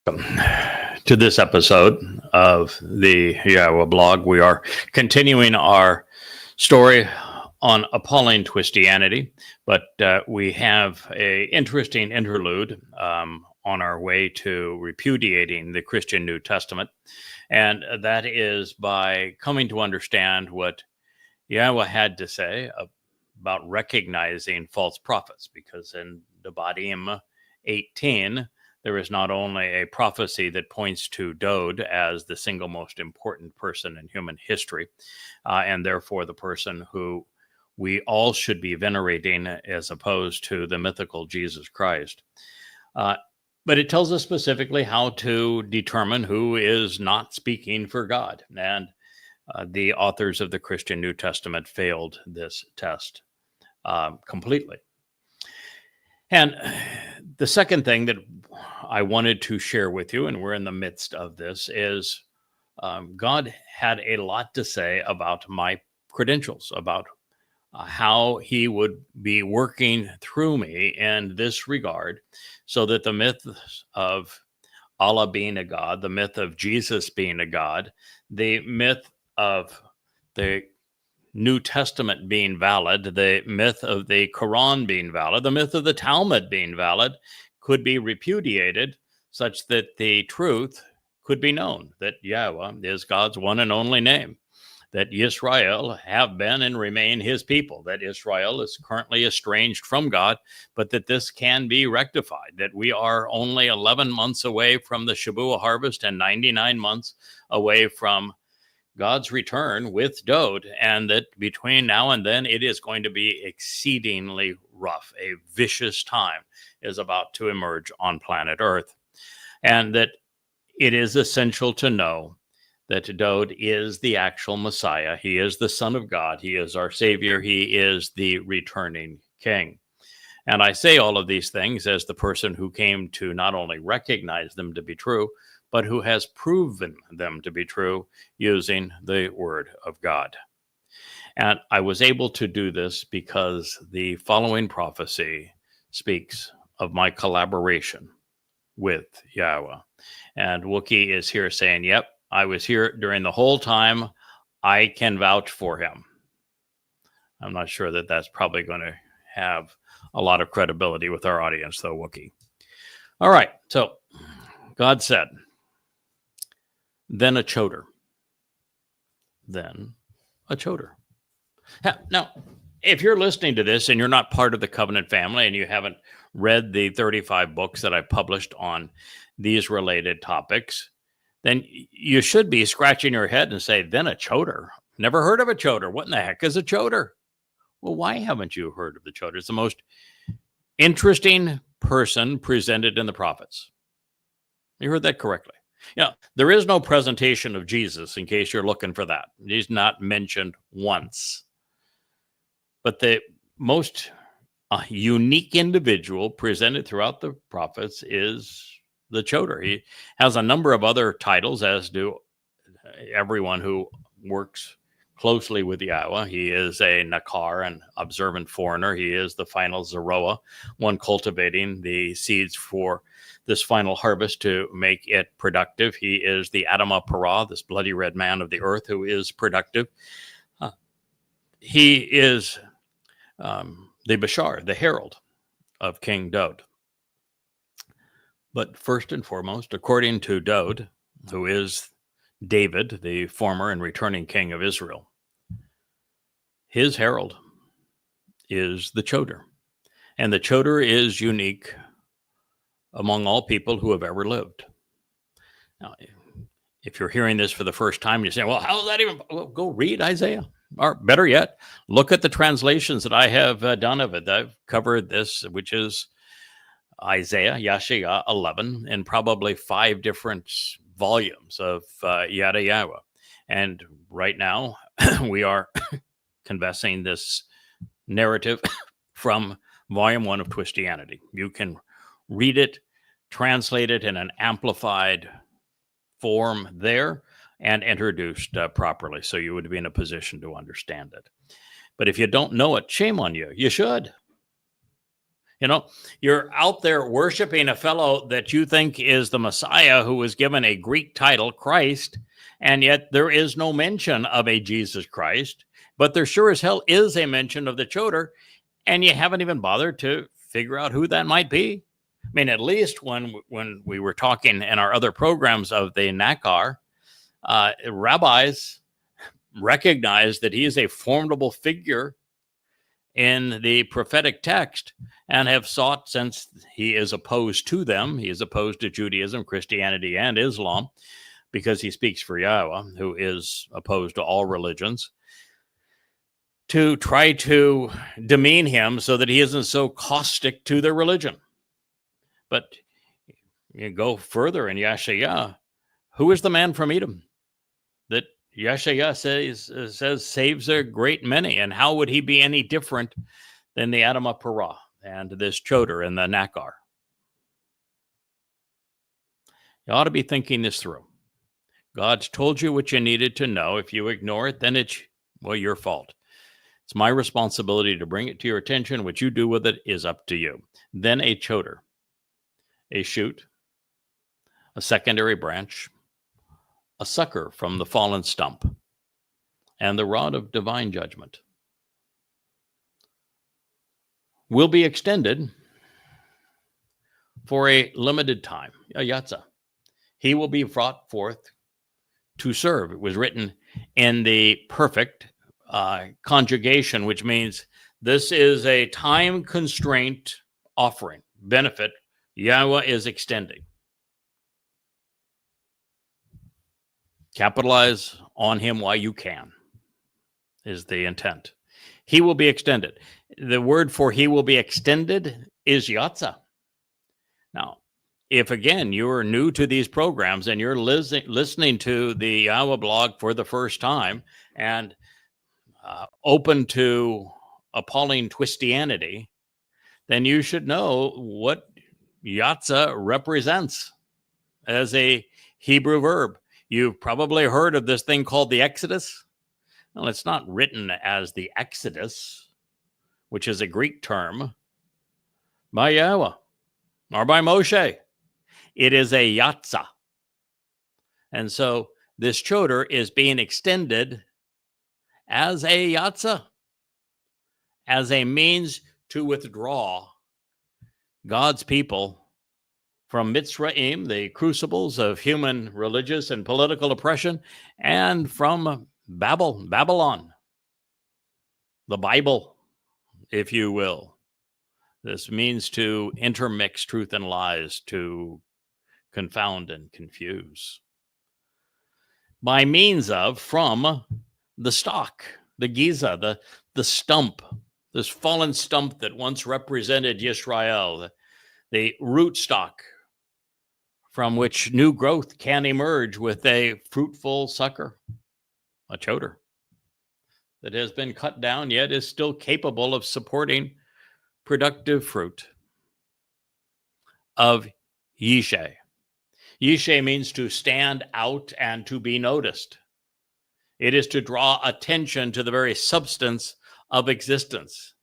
Welcome to this episode of the YAHOWAH blog. We are continuing our story on Appalling Twistianity, but we have an interesting interlude on our way to repudiating the Christian New Testament, and that is by coming to understand what YAHOWAH had to say about recognizing false prophets, because in Devarim 18, there is not only a prophecy that points to Dod as the single most important person in human history, and therefore the person who we all should be venerating as opposed to the mythical Jesus Christ. But it tells us specifically how to determine who is not speaking for God. And the authors of the Christian New Testament failed this test completely. And the second thing that I wanted to share with you, and we're in the midst of this, is God had a lot to say about my credentials, about how he would be working through me in this regard, so that the myth of Allah being a God, the myth of Jesus being a God, the myth of the New Testament being valid, the myth of the Quran being valid, the myth of the Talmud being valid, could be repudiated such that the truth could be known, that YAHOWAH is God's one and only name, that Israel have been and remain his people, that Israel is currently estranged from God, but that this can be rectified, that we are only 11 months away from the Shabat harvest and 99 months away from God's return with Dod, and that between now and then it is going to be exceedingly rough. A vicious time is about to emerge on planet Earth, and that it is essential to know that Dod is the actual Messiah. He is the Son of God. He is our Savior. He is the returning King. And I say all of these things as the person who came to not only recognize them to be true, but who has proven them to be true using the Word of God. And I was able to do this because the following prophecy speaks of my collaboration with YAHOWAH. And Wookie is here saying, yep, I was here during the whole time. I can vouch for him. I'm not sure that that's probably going to have a lot of credibility with our audience, though, Wookie. All right, so God said, then a choder. Then a choder. Now, if you're listening to this and you're not part of the Covenant family and you haven't read the 35 books that I published on these related topics, then you should be scratching your head and say, then a choder? Never heard of a choder. What in the heck is a choder? Well, why haven't you heard of the choder? It's the most interesting person presented in the prophets. You heard that correctly. Yeah, there is no presentation of Jesus, in case you're looking for that. He's not mentioned once. But the most unique individual presented throughout the prophets is the choder. He has a number of other titles, as do everyone who works closely with YAHOWAH. He is a Nakar, an observant foreigner. He is the final Zeroah, one cultivating the seeds for this final harvest to make it productive. He is the Adama Parah, this bloody red man of the earth who is productive. He is the Bashar, the herald of King Dod. But first and foremost, according to Dod, who is David, the former and returning king of Israel, his herald is the choder. And the choder is unique among all people who have ever lived. Now, if you're hearing this for the first time, you say, well, how is that even? Well, go read Isaiah. Or better yet, look at the translations that I have done of it. I've covered this, which is Isaiah, Yashayah 11, and probably 5 different volumes of Yada Yahowah. And right now, we are confessing this narrative from Volume 1 of Twistianity. You can read it, translate it in an amplified form there, and introduced properly, so you would be in a position to understand it. But if you don't know it, shame on you. You should. You know, you're out there worshiping a fellow that you think is the Messiah who was given a Greek title, Christ, and yet there is no mention of a Jesus Christ, but there sure as hell is a mention of the Choder, and you haven't even bothered to figure out who that might be. I mean, at least when we were talking in our other programs of the Nakar, rabbis recognize that he is a formidable figure in the prophetic text and have sought, since he is opposed to them, he is opposed to Judaism, Christianity, and Islam, because he speaks for Yahowah, who is opposed to all religions, to try to demean him so that he isn't so caustic to their religion. But you go further in Yashayah, who is the man from Edom that Yashayah says saves a great many? And how would he be any different than the Adam of Parah and this Choder and the Nakar? You ought to be thinking this through. God's told you what you needed to know. If you ignore it, then it's, well, your fault. It's my responsibility to bring it to your attention. What you do with it is up to you. Then a Choder, a shoot, a secondary branch, a sucker from the fallen stump, and the rod of divine judgment will be extended for a limited time, a yatzah. He will be brought forth to serve. It was written in the perfect conjugation, which means this is a time constraint offering, benefit Yahowah is extending. Capitalize on him while you can, is the intent. He will be extended. The word for he will be extended is yatzah. Now, if again you're new to these programs and you're listening to the YAHOWAH blog for the first time and open to Appalling Twistianity, then you should know what yatzah represents as a Hebrew verb. You've probably heard of this thing called the Exodus. Well, it's not written as the Exodus, which is a Greek term, by Yahowah or by Moshe. It is a yatzah. And so this Choder is being extended as a yatzah, as a means to withdraw God's people from Mitzrayim, the crucibles of human religious and political oppression, and from Babylon, the Bible, if you will. This means to intermix truth and lies, to confound and confuse. By means of, from the stalk, the giza, the stump, this fallen stump that once represented Yisrael, the root stock from which new growth can emerge with a fruitful sucker, a Choder, that has been cut down yet is still capable of supporting productive fruit of Yishe. Yishe means to stand out and to be noticed. It is to draw attention to the very substance of existence.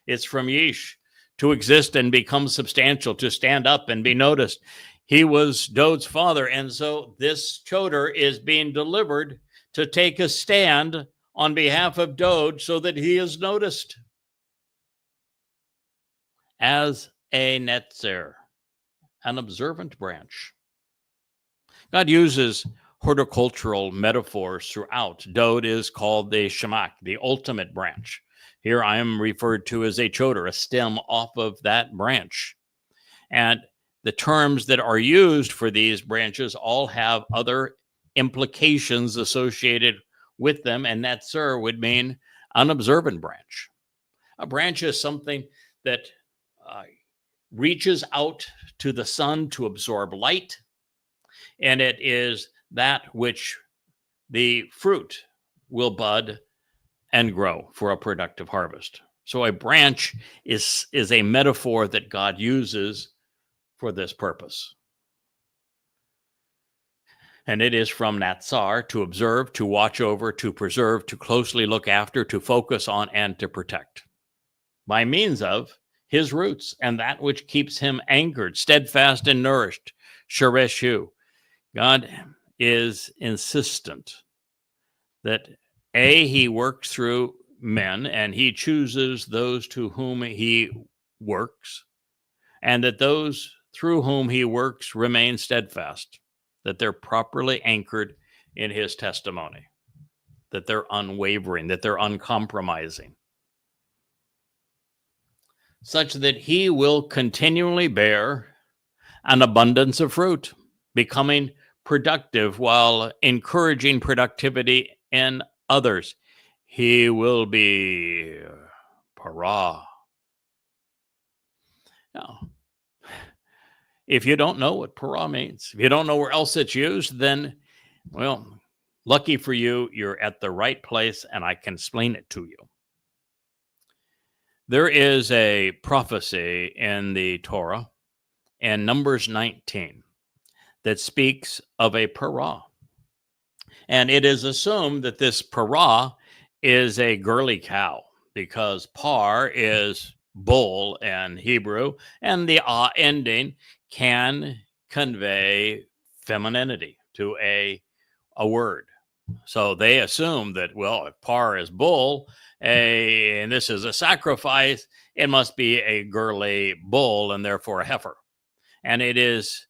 It's from Yish, to exist and become substantial, to stand up and be noticed. He was Dod's father, and so this Choder is being delivered to take a stand on behalf of Dod so that he is noticed as a netzer, an observant branch. God uses horticultural metaphors throughout. Dod is called the shemak, the ultimate branch. Here I am referred to as a Choder, a stem off of that branch. And the terms that are used for these branches all have other implications associated with them, and netzer would mean an observant branch. A branch is something that reaches out to the sun to absorb light, and it is that which the fruit will bud and grow for a productive harvest. So a branch is a metaphor that God uses for this purpose. And it is from Natsar, to observe, to watch over, to preserve, to closely look after, to focus on, and to protect. By means of his roots, and that which keeps him anchored, steadfast and nourished. Shereshu. God is insistent that he works through men, and he chooses those to whom he works, and that those through whom he works remain steadfast, that they're properly anchored in his testimony, that they're unwavering, that they're uncompromising, such that he will continually bear an abundance of fruit, becoming productive while encouraging productivity in others. He will be para. Now, if you don't know what para means, if you don't know where else it's used, then, well, lucky for you, you're at the right place, and I can explain it to you. There is a prophecy in the Torah in Numbers 19 that speaks of a para. And it is assumed that this para is a girly cow, because par is bull in Hebrew, and the ending can convey femininity to a word. So they assume that, well, if par is bull, and this is a sacrifice, it must be a girly bull and therefore a heifer. And it is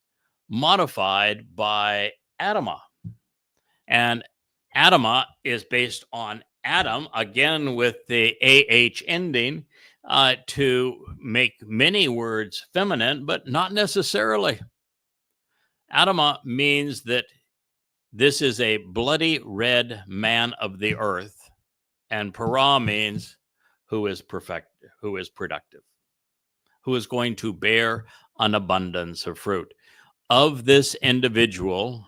modified by Adamah. And Adamah is based on Adam, again with the AH ending, to make many words feminine, but not necessarily. Adamah means that this is a bloody red man of the earth, and para means who is perfect, who is productive, who is going to bear an abundance of fruit. Of this individual,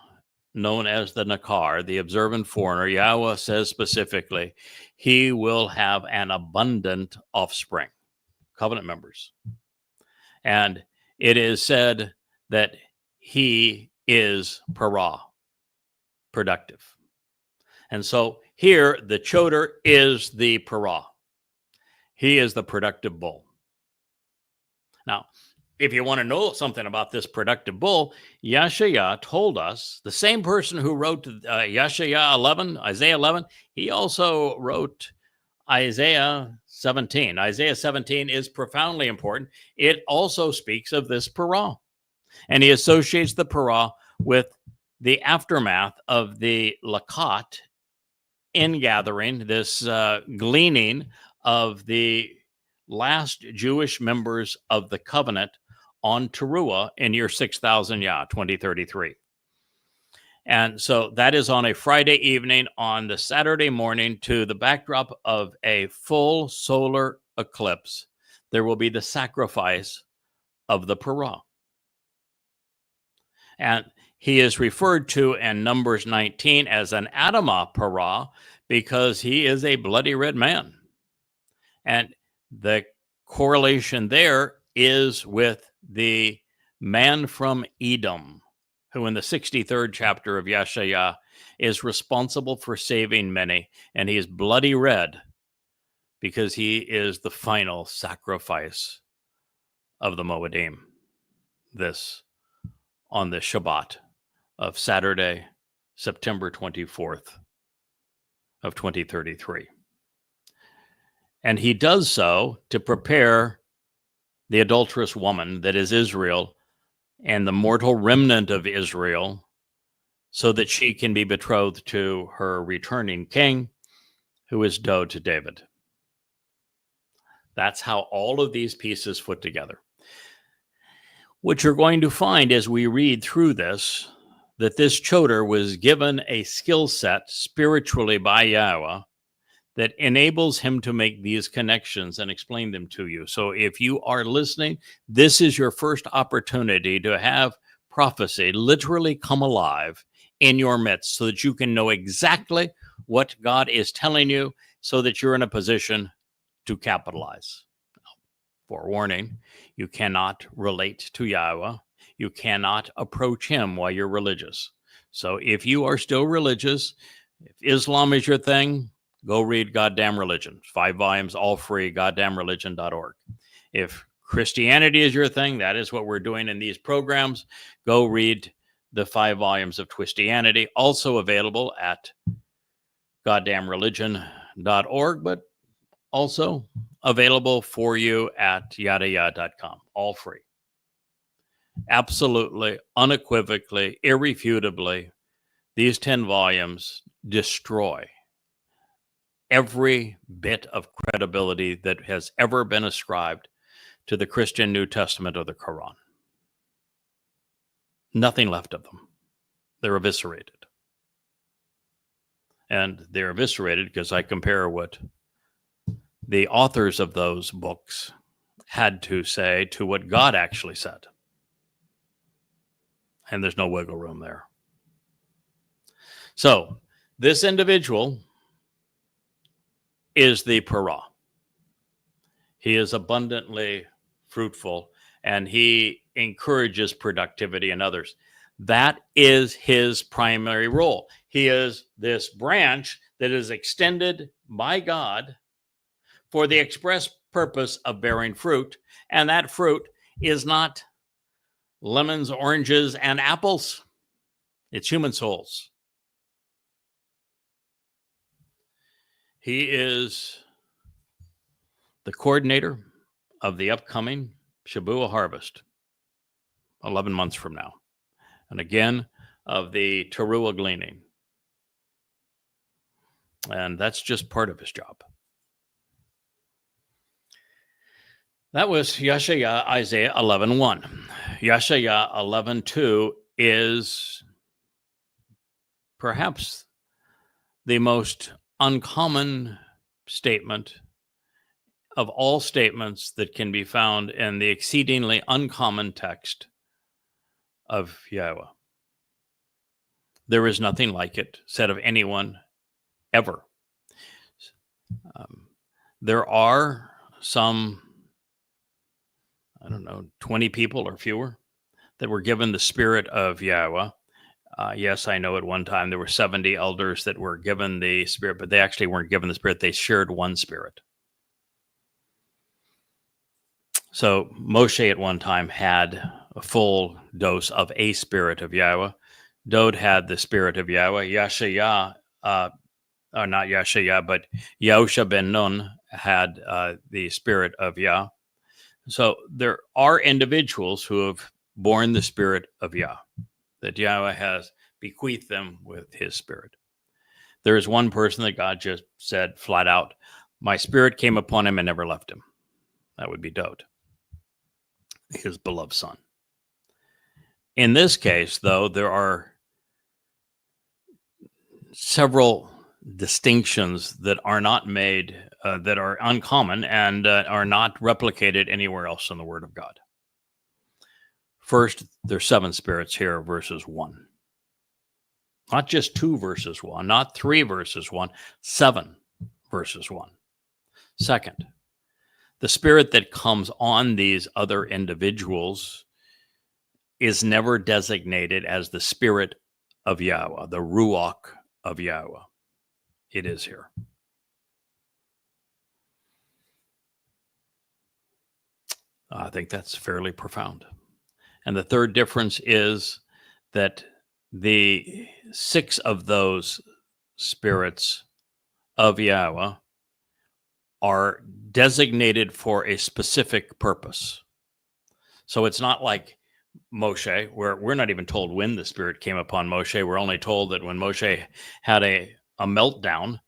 known as the Nakar, the observant foreigner, Yahweh says specifically, he will have an abundant offspring, covenant members. And it is said that he is para, productive. And so here, the choder is the para. He is the productive bull. Now, if you want to know something about this productive bull, Yahowah told us, the same person who wrote Isaiah 11, he also wrote Isaiah 17. Isaiah 17 is profoundly important. It also speaks of this para, and he associates the para with the aftermath of the lakat ingathering, this gleaning of the last Jewish members of the covenant on Towrah in year 6000 Yah, 2033. And so that is on a Friday evening. On the Saturday morning, to the backdrop of a full solar eclipse, there will be the sacrifice of the para. And he is referred to in Numbers 19 as an Adamah para because he is a bloody red man. And the correlation there is with the man from Edom, who in the 63rd chapter of Yahowah is responsible for saving many. And he is bloody red because he is the final sacrifice of the Moedim. This on the Shabat of Saturday, September 24th of 2033. And he does so to prepare the adulterous woman that is Israel and the mortal remnant of Israel so that she can be betrothed to her returning king, who is Doe to David. That's how all of these pieces fit together. What you're going to find as we read through this, that this choder was given a skill set spiritually by Yahweh that enables him to make these connections and explain them to you. So if you are listening, this is your first opportunity to have prophecy literally come alive in your midst so that you can know exactly what God is telling you so that you're in a position to capitalize. Forewarning, you cannot relate to Yahweh. You cannot approach him while you're religious. So if you are still religious, if Islam is your thing, go read Goddamn Religion. 5 volumes, all free, goddamnreligion.org. If Christianity is your thing, that is what we're doing in these programs, go read the 5 volumes of Twistianity, also available at goddamnreligion.org, but also available for you at yadayah.com, all free. Absolutely, unequivocally, irrefutably, these 10 volumes destroy every bit of credibility that has ever been ascribed to the Christian New Testament or the Quran. Nothing left of them. They're eviscerated. And they're eviscerated because I compare what the authors of those books had to say to what God actually said. And there's no wiggle room there. So, this individual is the Torah. He is abundantly fruitful, and he encourages productivity in others. That is his primary role. He is this branch that is extended by God for the express purpose of bearing fruit, and that fruit is not lemons, oranges, and apples. It's human souls. He is the coordinator of the upcoming Shabuah harvest, 11 months from now. And again, of the Teruah gleaning. And that's just part of his job. That was Yeshaya, Isaiah 11:1. Yeshaya 11:2 is perhaps the most uncommon statement of all statements that can be found in the exceedingly uncommon text of Yahowah. There is nothing like it said of anyone ever. There are some, 20 people or fewer that were given the spirit of Yahowah. Yes, I know at one time there were 70 elders that were given the spirit, but they actually weren't given the spirit. They shared one spirit. So Moshe at one time had a full dose of a spirit of Yahowah. Dode had the spirit of Yahowah. Yashaya, or not Yashaya, but Yahusha ben Nun had the spirit of Yah. So there are individuals who have borne the spirit of Yah, that Yahweh has bequeathed them with his spirit. There is one person that God just said flat out, my spirit came upon him and never left him. That would be Dode, his beloved son. In this case, though, there are several distinctions that are not made, that are uncommon and are not replicated anywhere else in the Word of God. First, there's 7 spirits here versus 1. Not just 2 versus 1, not 3 versus 1, 7 versus 1. Second, the spirit that comes on these other individuals is never designated as the spirit of Yahowah, the Ruach of Yahowah. It is here. I think that's fairly profound. And the third difference is that the 6 of those spirits of Yahowah are designated for a specific purpose. So it's not like Moshe, where we're not even told when the spirit came upon Moshe. We're only told that when Moshe had a meltdown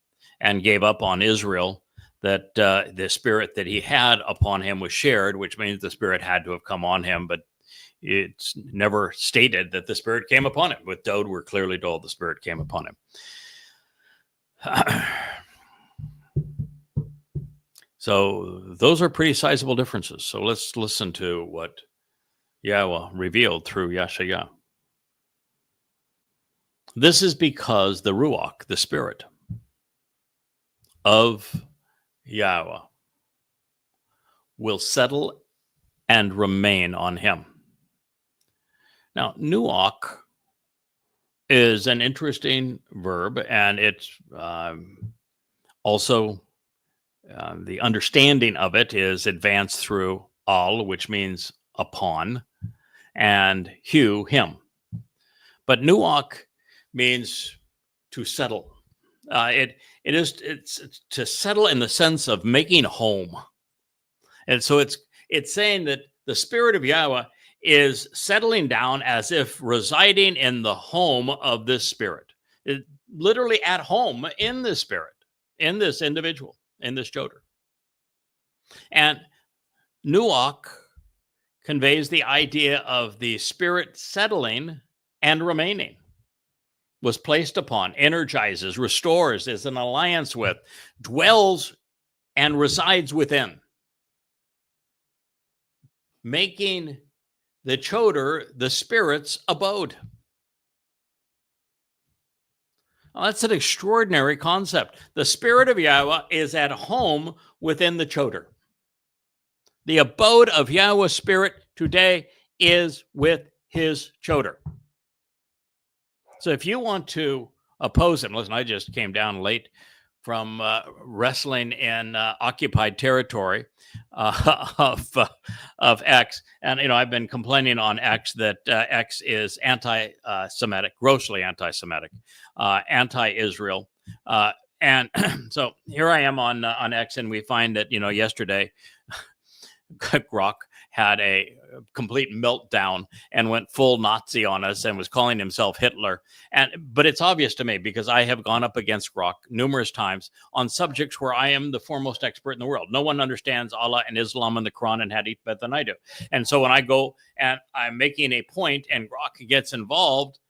and gave up on Israel, that the spirit that he had upon him was shared, which means the spirit had to have come on him, but it's never stated that the spirit came upon him. With Dode, we're clearly told the spirit came upon him. So those are pretty sizable differences. So let's listen to what Yahowah revealed through Yeshaya. This is because the Ruach, the spirit of Yahowah, will settle and remain on him. Now, nuach is an interesting verb, and it's also the understanding of it is advanced through al, which means upon, and hu, him. But nuach means to settle. It's to settle in the sense of making home. And so it's saying that the Spirit of Yahweh is settling down as if residing in the home of this Spirit. Literally at home in this Spirit, in this individual, in this joder. And nuach conveys the idea of the Spirit settling and remaining. Was placed upon, energizes, restores, is an alliance with, dwells and resides within, making the joder the Spirit's abode. Well, that's an extraordinary concept. The Spirit of Yahweh is at home within the joder. The abode of Yahweh's Spirit today is with his joder. So if you want to oppose him, listen, I just came down late from wrestling in occupied territory of X. And, I've been complaining on X that X is anti-Semitic, grossly anti-Semitic, anti-Israel. And so here I am on X, and we find that, yesterday, Grok had a complete meltdown and went full Nazi on us and was calling himself Hitler. But it's obvious to me because I have gone up against Grok numerous times on subjects where I am the foremost expert in the world. No one understands Allah and Islam and the Quran and Hadith better than I do. And so when I go and I'm making a point and Grok gets involved,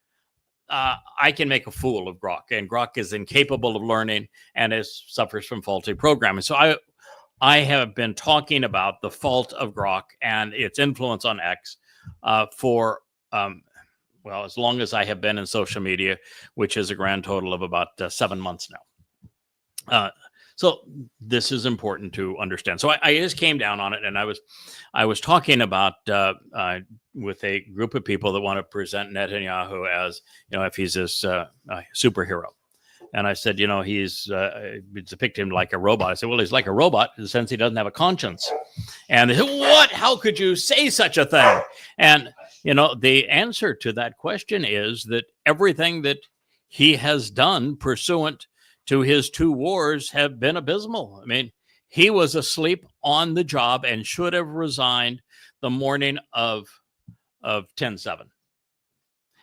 I can make a fool of Grok. And Grok is incapable of learning and suffers from faulty programming. So I have been talking about the fault of Grok and its influence on X for, as long as I have been in social media, which is a grand total of about 7 months now. So this is important to understand. So I just came down on it, and I was talking about with a group of people that want to present Netanyahu as, if he's this superhero. And I said, he's depicted him like a robot. I said, well, he's like a robot in the sense he doesn't have a conscience. And they said, what? How could you say such a thing? And, the answer to that question is that everything that he has done pursuant to his 2 wars have been abysmal. I mean, he was asleep on the job and should have resigned the morning of 10/7.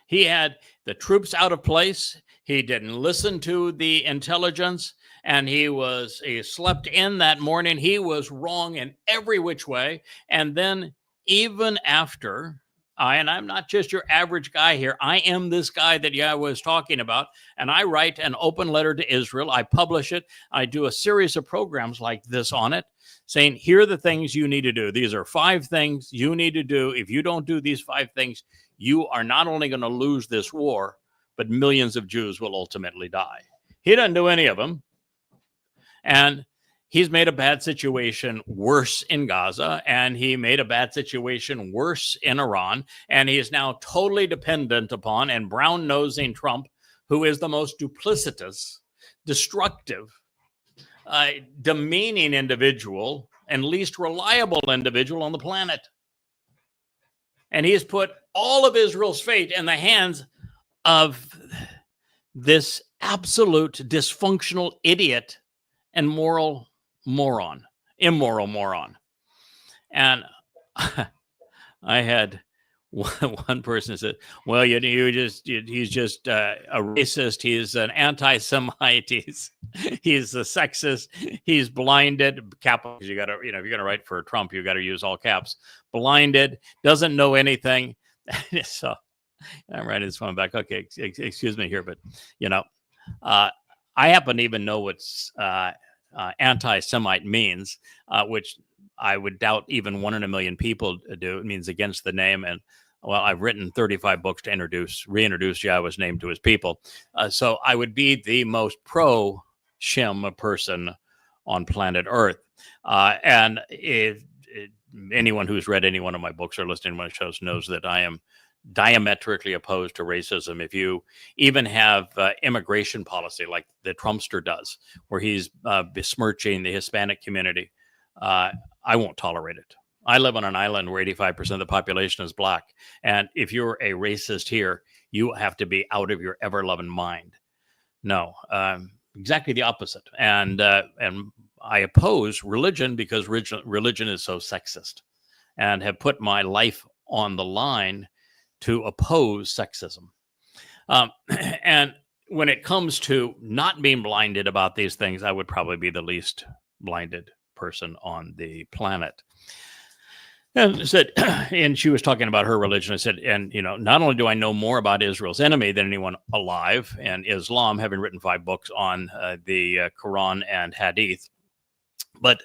He had the troops out of place. He didn't listen to the intelligence, and he slept in that morning. He was wrong in every which way. And then even after, and I'm not just your average guy here, I am this guy that Yahweh is talking about, and I write an open letter to Israel. I publish it. I do a series of programs like this on it, saying, here are the things you need to do. These are 5 things you need to do. If you don't do these 5 things, you are not only going to lose this war, but millions of Jews will ultimately die. He doesn't do any of them. And he's made a bad situation worse in Gaza, and he made a bad situation worse in Iran, and he is now totally dependent upon and brown-nosing Trump, who is the most duplicitous, destructive, demeaning individual and least reliable individual on the planet. And he has put all of Israel's fate in the hands of this absolute dysfunctional idiot and immoral moron. And I had one person said, well, he's just a racist. He's an anti-Semite. He's a sexist. He's blinded. Capital. You got to, if you're going to write for Trump, you got to use all caps. Blinded, doesn't know anything. So I'm writing this one back. Okay, excuse me here, but I happen to even know what's anti-Semite means, which I would doubt even 1 in a million people do. It means against the name. And I've written 35 books to reintroduce Yahweh's name to his people. So I would be the most pro-Shem person on planet Earth. And anyone who's read any one of my books or listening to my shows knows that I am diametrically opposed to racism. If you even have immigration policy like the Trumpster does, where he's besmirching the Hispanic community, I won't tolerate it. I live on an island where 85% of the population is black. And if you're a racist here, you have to be out of your ever-loving mind. No, exactly the opposite. And I oppose religion because religion is so sexist, and have put my life on the line to oppose sexism. And when it comes to not being blinded about these things, I would probably be the least blinded person on the planet. And said, and she was talking about her religion. I said, and not only do I know more about Israel's enemy than anyone alive, and Islam, having written 5 books on the Quran and Hadith, but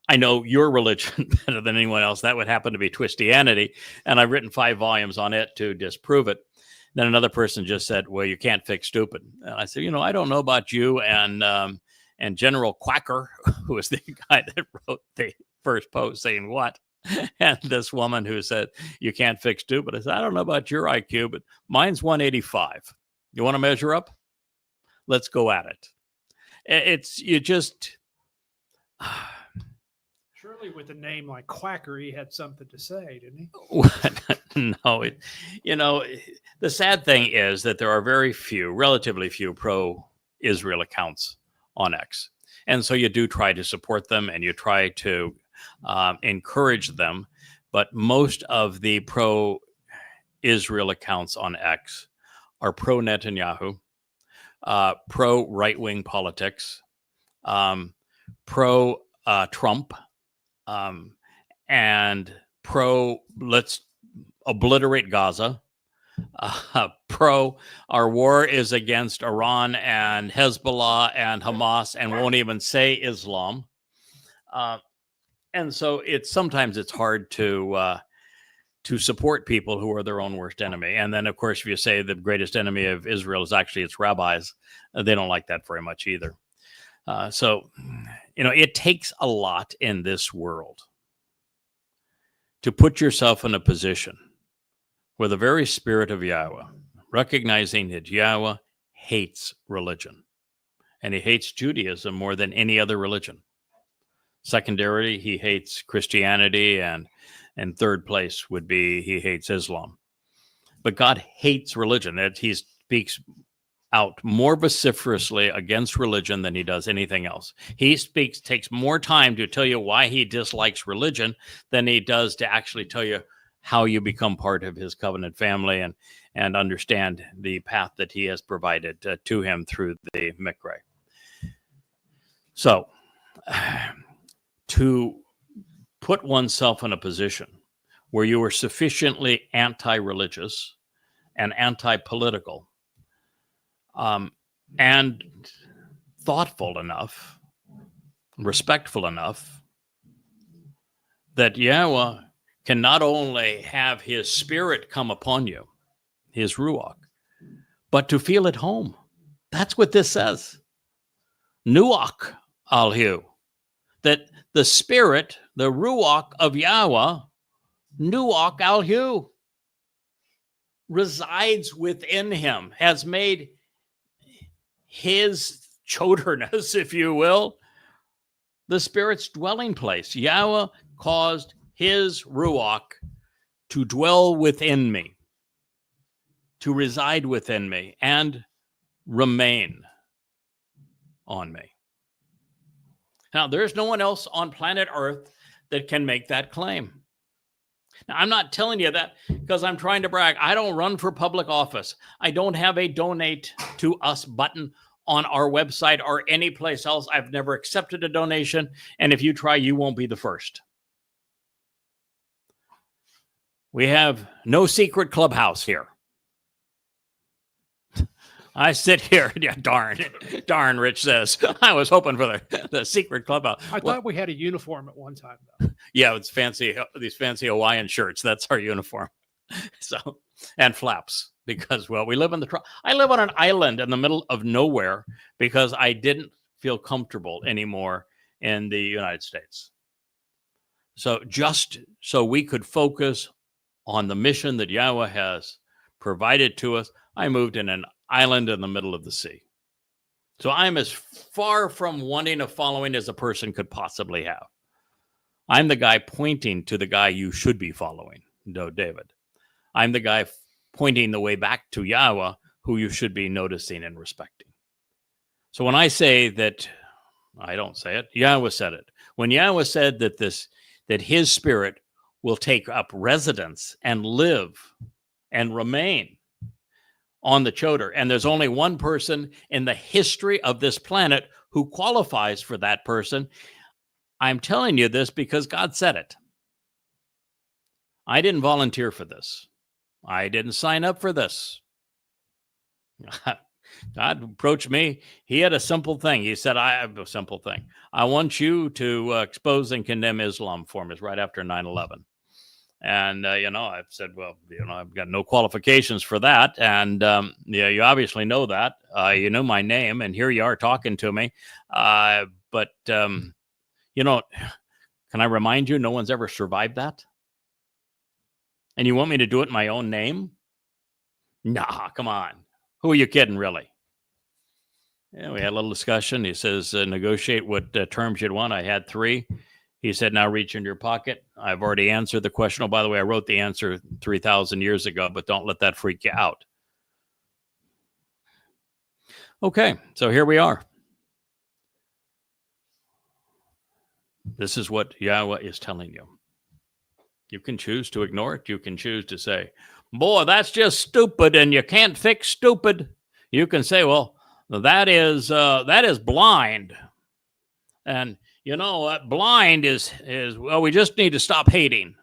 I know your religion better than anyone else. That would happen to be Twistianity, and I've written 5 volumes on it to disprove it. Then another person just said, well, you can't fix stupid. And I said, I don't know about you and General Quacker, who was the guy that wrote the first post saying what? And this woman who said, you can't fix stupid. I said, I don't know about your IQ, but mine's 185. You want to measure up? Let's go at it. Surely with a name like Quacker, he had something to say, didn't he? No. The sad thing is that there are relatively few pro-Israel accounts on X. And so you do try to support them, and you try to encourage them. But most of the pro-Israel accounts on X are pro-Netanyahu, pro-right-wing politics, pro-Trump, and let's obliterate Gaza, our war is against Iran and Hezbollah and Hamas, and won't even say Islam. And so sometimes it's hard to support people who are their own worst enemy. And then, of course, if you say the greatest enemy of Israel is actually its rabbis, they don't like that very much either. So it takes a lot in this world to put yourself in a position where the very spirit of Yahweh, recognizing that Yahweh hates religion, and he hates Judaism more than any other religion. Secondarily, he hates Christianity, and third place would be he hates Islam. But God hates religion. That he speaks out more vociferously against religion than he does anything else. He takes more time to tell you why he dislikes religion than he does to actually tell you how you become part of his covenant family and understand the path that he has provided to him through the Mikra. So, to put oneself in a position where you are sufficiently anti-religious and anti-political and thoughtful enough, respectful enough, that Yahweh can not only have his spirit come upon you, his ruach, but to feel at home. That's what this says. Nuach al-hu. That the spirit, the ruach of Yahweh, nuach al-hu, resides within him, has made his choderness, if you will, the spirit's dwelling place. Yahweh caused his ruach to dwell within me, to reside within me, and remain on me. Now, there's no one else on planet Earth that can make that claim. Now, I'm not telling you that because I'm trying to brag. I don't run for public office. I don't have a donate to us button on our website or any place else. I've never accepted a donation. And if you try, you won't be the first. We have no secret clubhouse here. I sit here. Yeah, darn, Rich says. I was hoping for the secret clubhouse. I thought we had a uniform at one time, though. Yeah, it's fancy. These fancy Hawaiian shirts. That's our uniform. So, and flaps, because, well, we live in I live on an island in the middle of nowhere because I didn't feel comfortable anymore in the United States. So just so we could focus on the mission that Yahweh has provided to us, I moved in an island in the middle of the sea. So I'm as far from wanting a following as a person could possibly have. I'm the guy pointing to the guy you should be following, David. I'm the guy pointing the way back to Yahweh, who you should be noticing and respecting. So when I say that, I don't say it, Yahweh said it. When Yahweh said that his spirit will take up residence and live and remain on the Towrah, and there's only one person in the history of this planet who qualifies for that person, I'm telling you this because God said it. I didn't volunteer for this. I didn't sign up for this. God approached me. He had a simple thing. He said, I have a simple thing. I want you to expose and condemn Islam for me. It's right after 9/11. And, I've said, well, I've got no qualifications for that. And, you obviously know that. You know my name, and here you are talking to me. But can I remind you, no one's ever survived that? And you want me to do it in my own name? Nah, come on. Who are you kidding, really? Yeah, we had a little discussion. He says, negotiate what terms you'd want. I had 3. He said, now reach into your pocket. I've already answered the question. Oh, by the way, I wrote the answer 3,000 years ago, but don't let that freak you out. Okay, so here we are. This is what Yahweh is telling you. You can choose to ignore it. You can choose to say, boy, that's just stupid, and you can't fix stupid. You can say, well, that is blind. And, blind is, well, we just need to stop hating.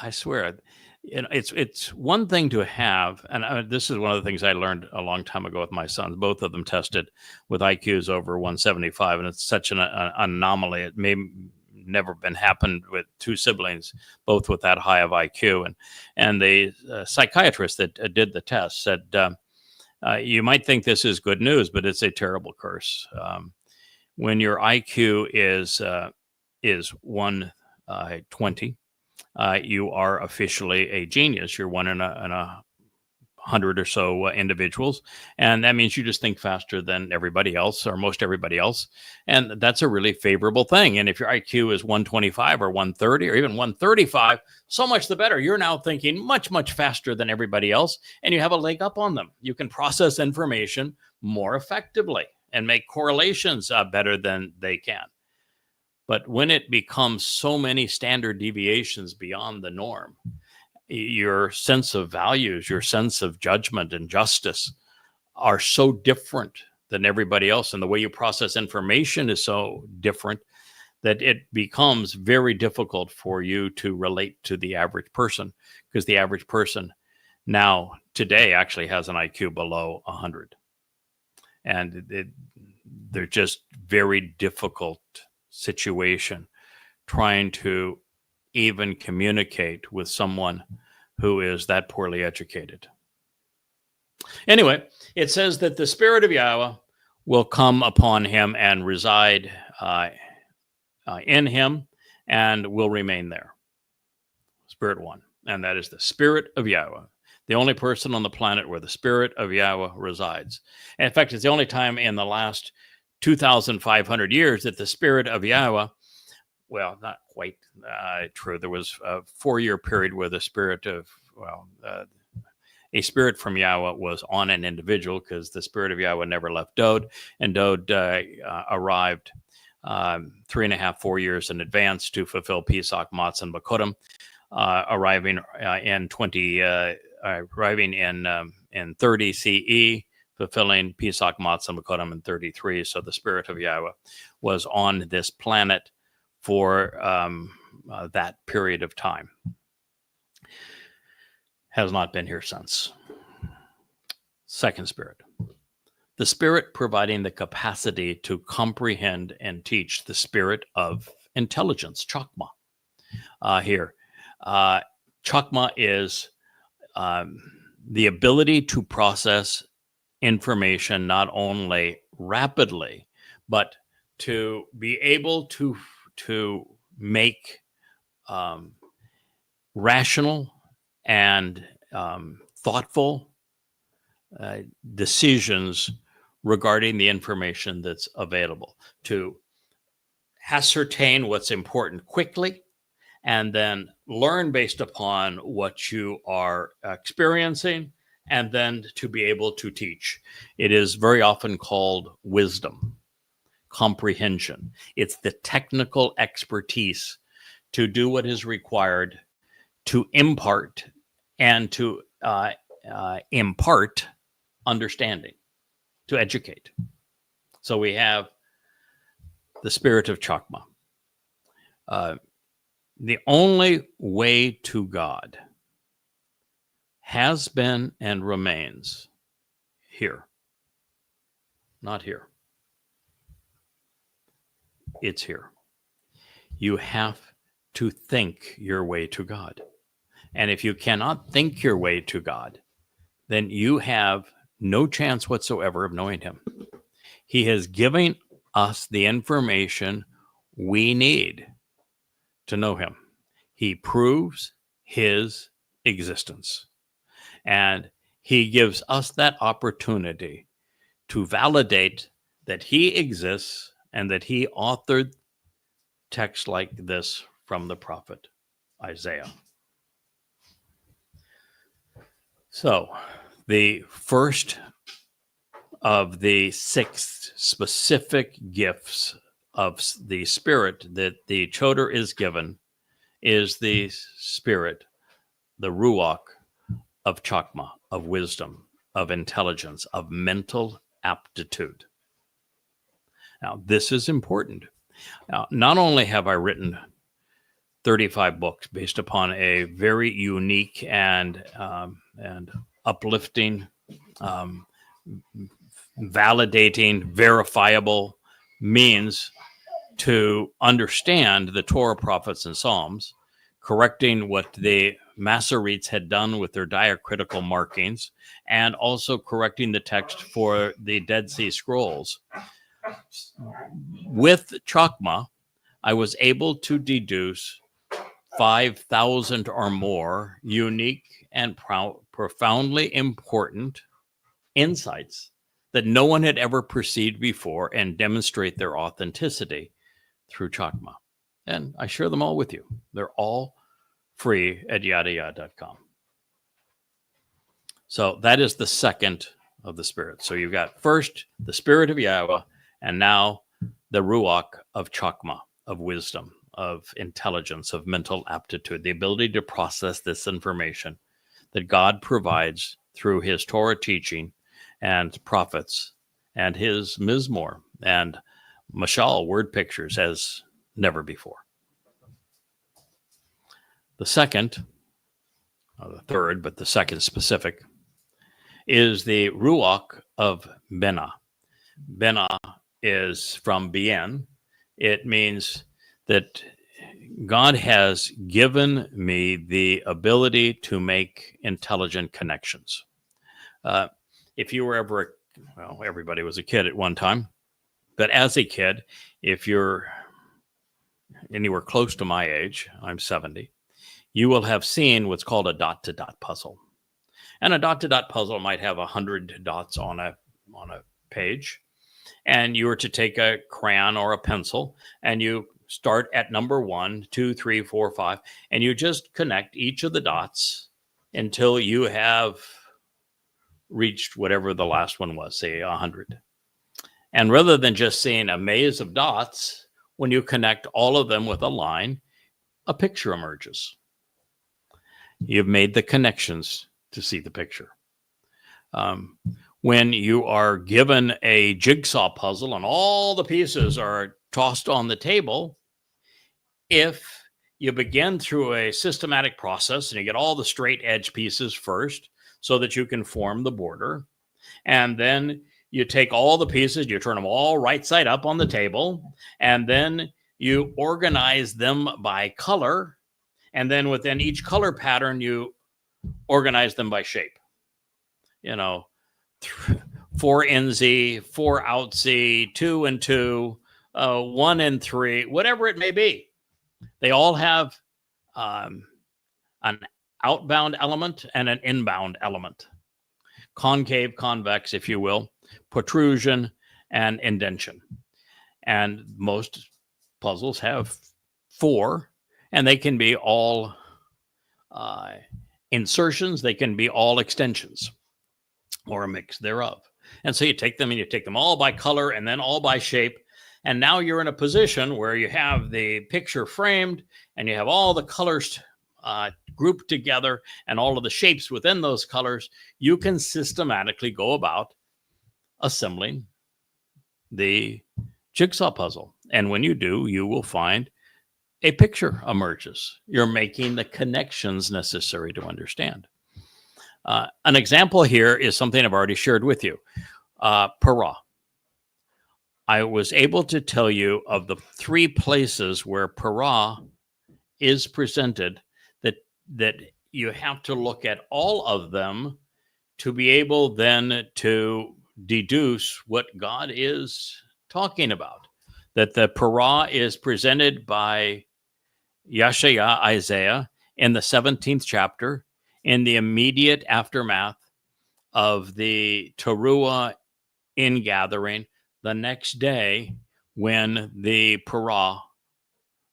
I swear, it's one thing to have, and this is one of the things I learned a long time ago with my sons. Both of them tested with IQs over 175, and it's such an anomaly. It may never been happened with 2 siblings, both with that high of IQ. And the psychiatrist that did the test said, you might think this is good news, but it's a terrible curse. When your IQ is 120, you are officially a genius. You're one in a 100 or so individuals. And that means you just think faster than everybody else, or most everybody else. And that's a really favorable thing. And if your IQ is 125 or 130 or even 135, so much the better. You're now thinking much, much faster than everybody else, and you have a leg up on them. You can process information more effectively and make correlations better than they can. But when it becomes so many standard deviations beyond the norm, your sense of values, your sense of judgment and justice are so different than everybody else. And the way you process information is so different that it becomes very difficult for you to relate to the average person, because the average person now today actually has an IQ below 100. And they're just very difficult situation trying to even communicate with someone who is that poorly educated. Anyway, it says that the Spirit of Yahweh will come upon him and reside in him and will remain there. Spirit 1. And that is the Spirit of Yahweh, the only person on the planet where the Spirit of Yahweh resides. And in fact, it's the only time in the last 2,500 years that the Spirit of Yahweh, well, not quite true. There was a 4-year period where the spirit of, a spirit from Yahweh was on an individual, because the Spirit of Yahweh never left Dode, and Dode arrived 3.5-4 years in advance to fulfill Pesach, Matzah, and Bakodim, arriving in 30 CE, fulfilling Pesach, Matzah, and Bakodim in 33. So the Spirit of Yahweh was on this planet for that period of time. Has not been here since. Second Spirit. The Spirit providing the capacity to comprehend and teach, the Spirit of intelligence, Chokmah. Here. Chokmah is the ability to process information not only rapidly, but to be able to make rational and thoughtful decisions regarding the information that's available, to ascertain what's important quickly, and then learn based upon what you are experiencing, and then to be able to teach. It is very often called wisdom, comprehension. It's the technical expertise to do what is required to impart and to impart understanding, to educate. So we have the spirit of Chokmah. The only way to God has been and remains here, not here. It's here. You have to think your way to God. And if you cannot think your way to God, then you have no chance whatsoever of knowing him. He has given us the information we need to know him. He proves his existence. And he gives us that opportunity to validate that he exists and that he authored texts like this from the prophet Isaiah. So, the first of the 6 specific gifts of the Spirit that the Towrah is given is the Spirit, the Ruach of Chokmah, of wisdom, of intelligence, of mental aptitude. Now, this is important. Now, not only have I written 35 books based upon a very unique and uplifting, validating, verifiable means to understand the Torah, prophets, and Psalms, correcting what the Masoretes had done with their diacritical markings, and also correcting the text for the Dead Sea Scrolls. With Chokmah, I was able to deduce 5,000 or more unique and profoundly important insights that no one had ever perceived before, and demonstrate their authenticity through Chokmah. And I share them all with you. They're all free at YAHOWAH.com. So that is the second of the Spirit. So you've got first the Spirit of Yahowah, and now the Ruach of Chokmah, of wisdom, of intelligence, of mental aptitude, the ability to process this information that God provides through his Torah teaching and prophets and his Mizmor and Mashal word pictures as never before. The second, or the third, but the second specific, is the Ruach of Binah. Binah is from Bien. It means that God has given me the ability to make intelligent connections. If you were ever, well, everybody was a kid at one time, but as a kid, if you're anywhere close to my age, I'm 70, you will have seen what's called a dot-to-dot puzzle. And a dot-to-dot puzzle might have 100 dots on a page. And you were to take a crayon or a pencil, and you start at number 1, 2, 3, 4, 5, and you just connect each of the dots until you have reached whatever the last one was, say 100. And rather than just seeing a maze of dots, when you connect all of them with a line, a picture emerges. You've made the connections to see the picture. When you are given a jigsaw puzzle and all the pieces are tossed on the table, if you begin through a systematic process and you get all the straight edge pieces first so that you can form the border, and then you take all the pieces, you turn them all right side up on the table, and then you organize them by color, and then within each color pattern, you organize them by shape. You know, 4 in Z, 4 out Z, 2 and 2, 1 and 3, whatever it may be. They all have an outbound element and an inbound element. Concave, convex, if you will. protrusion, and indentation. And most puzzles have 4, and they can be all insertions, they can be all extensions, or a mix thereof. And so you take them all by color and then all by shape. And now you're in a position where you have the picture framed and you have all the colors grouped together and all of the shapes within those colors. You can systematically go about assembling the jigsaw puzzle. And when you do, you will find a picture emerges. You're making the connections necessary to understand. An example here is something I've already shared with you. Torah. I was able to tell you of the 3 places where Torah is presented, that you have to look at all of them to be able then to deduce what God is talking about. That the Torah is presented by Yeshaya, Isaiah, in the 17th chapter, in the immediate aftermath of the Towrah ingathering, the next day when the Torah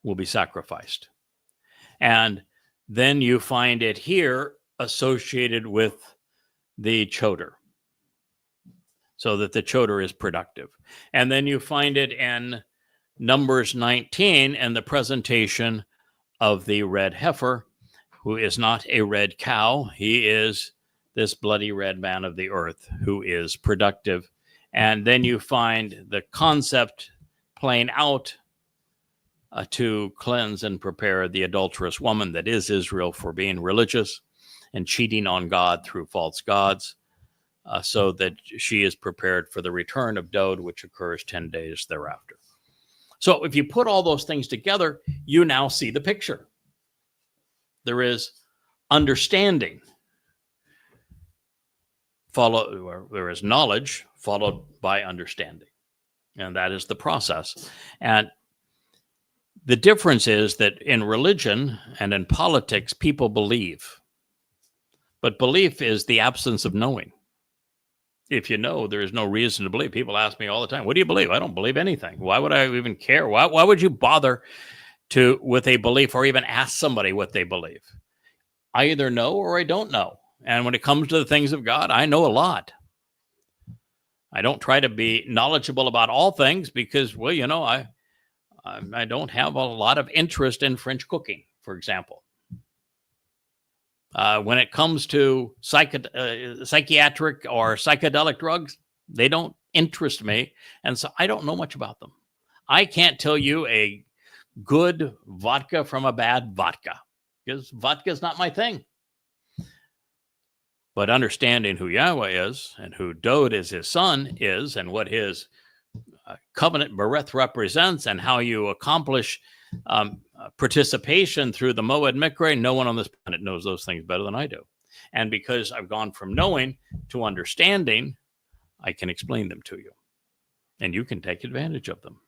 will be sacrificed. And then you find it here associated with the choder, so that the choder is productive. And then you find it in Numbers 19 and the presentation of the red heifer, who is not a red cow. He is this bloody red man of the earth who is productive. And then you find the concept playing out to cleanse and prepare the adulterous woman that is Israel for being religious and cheating on God through false gods, so that she is prepared for the return of Dod, which occurs 10 days thereafter. So if you put all those things together, you now see the picture. There is understanding, there is knowledge followed by understanding. And that is the process. And the difference is that in religion and in politics, people believe. But belief is the absence of knowing. If you know, there is no reason to believe. People ask me all the time, what do you believe? I don't believe anything. Why would I even care? Why would you bother with a belief or even ask somebody what they believe? I either know or I don't know. And when it comes to the things of God, I know a lot. I don't try to be knowledgeable about all things because, well, you know, I don't have a lot of interest in French cooking, for example. When it comes to psychiatric or psychedelic drugs, they don't interest me. And so I don't know much about them. I can't tell you a good vodka from a bad vodka because vodka is not my thing. But understanding who Yahweh is and who Dod is his son is and what his covenant bereth represents and how you accomplish participation through the Moed Mikre, no one on this planet knows those things better than I do. And because I've gone from knowing to understanding, I can explain them to you. And you can take advantage of them.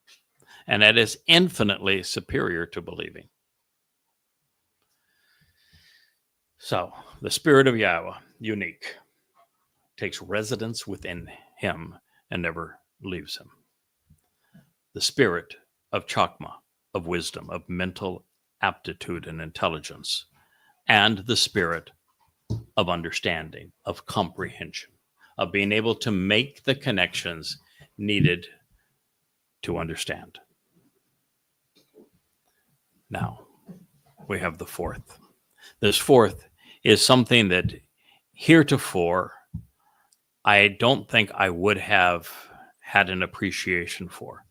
And that is infinitely superior to believing. So, the Spirit of Yahweh, unique, takes residence within him and never leaves him. The Spirit of Chokmah, of wisdom, of mental aptitude and intelligence, and the Spirit of understanding, of comprehension, of being able to make the connections needed to understand. Now, we have the fourth. This fourth is something that heretofore I don't think I would have had an appreciation for.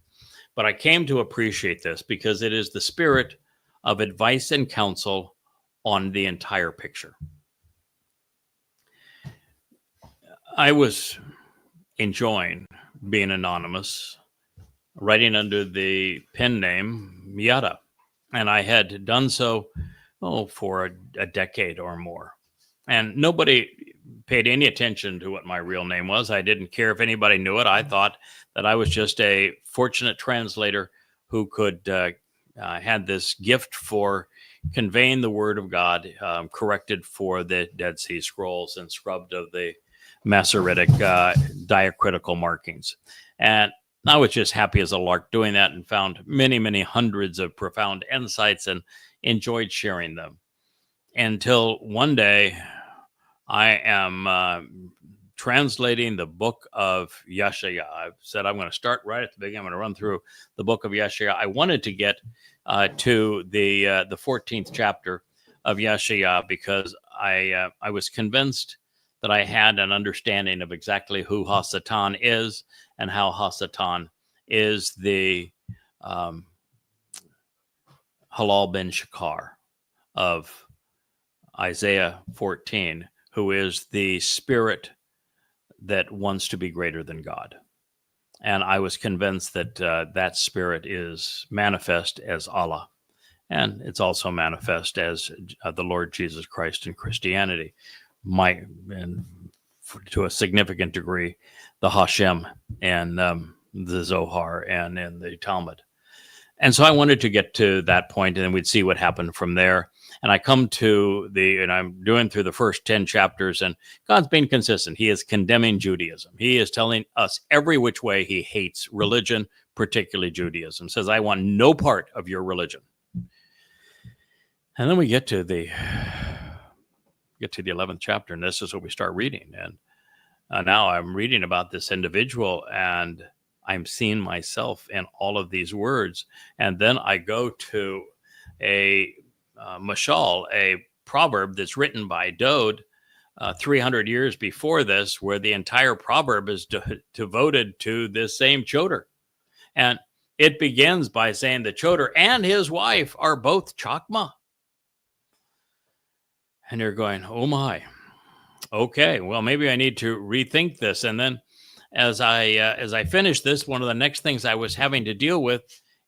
But I came to appreciate this because it is the spirit of advice and counsel on the entire picture. I was enjoying being anonymous, writing under the pen name Yada. And I had done so for a decade or more. And nobody paid any attention to what my real name was. I didn't care if anybody knew it. I thought that I was just a fortunate translator who could had this gift for conveying the word of God, corrected for the Dead Sea Scrolls and scrubbed of the Masoretic diacritical markings. And I was just happy as a lark doing that and found many, many hundreds of profound insights and enjoyed sharing them. Until one day, I am translating the book of Yeshaya. I've said I'm going to start right at the beginning. I'm going to run through the book of Yeshaya. I wanted to get to the 14th chapter of Yeshaya because I was convinced that I had an understanding of exactly who Hasatan is and how Hasatan is the Halal ben Shakar of Isaiah 14, who is the spirit that wants to be greater than God. And I was convinced that that spirit is manifest as Allah. And it's also manifest as the Lord Jesus Christ in Christianity. And to a significant degree, the Hashem and the Zohar and in the Talmud. And so I wanted to get to that point, and then we'd see what happened from there. And I come to and I'm doing through the first 10 chapters, and God's being consistent. He is condemning Judaism. He is telling us every which way he hates religion, particularly Judaism. Says, I want no part of your religion. And then we get to the 11th chapter, and this is what we start reading. And now I'm reading about this individual, and I'm seeing myself in all of these words. And then I go to a mashal, a proverb that's written by Dode 300 years before this, where the entire proverb is devoted to this same Choder. And it begins by saying the Choder and his wife are both Chakma. And you're going, oh my, okay, well, maybe I need to rethink this. And then as I finish this, one of the next things I was having to deal with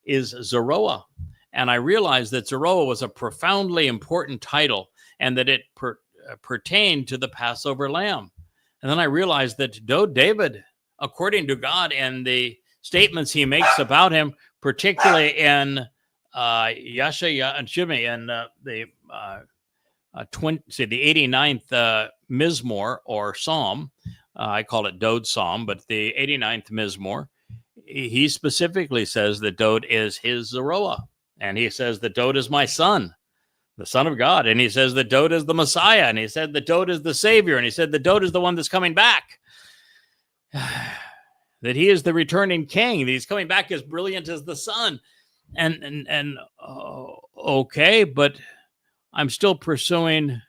is Zeroah. And I realized that Zeroah was a profoundly important title and that it pertained to the Passover lamb. And then I realized that David, according to God and the statements he makes about him, particularly in Yeshaya and Shimei and the 89th Mizmor or Psalm, I call it Dode's Psalm, but the 89th Mizmor, he specifically says that Dode is his Zeroah. And he says that Dode is my son, the Son of God. And he says that Dode is the Messiah. And he said that Dode is the Savior. And he said that Dode is the one that's coming back. That he is the returning king. That he's coming back as brilliant as the sun. And okay, but I'm still pursuing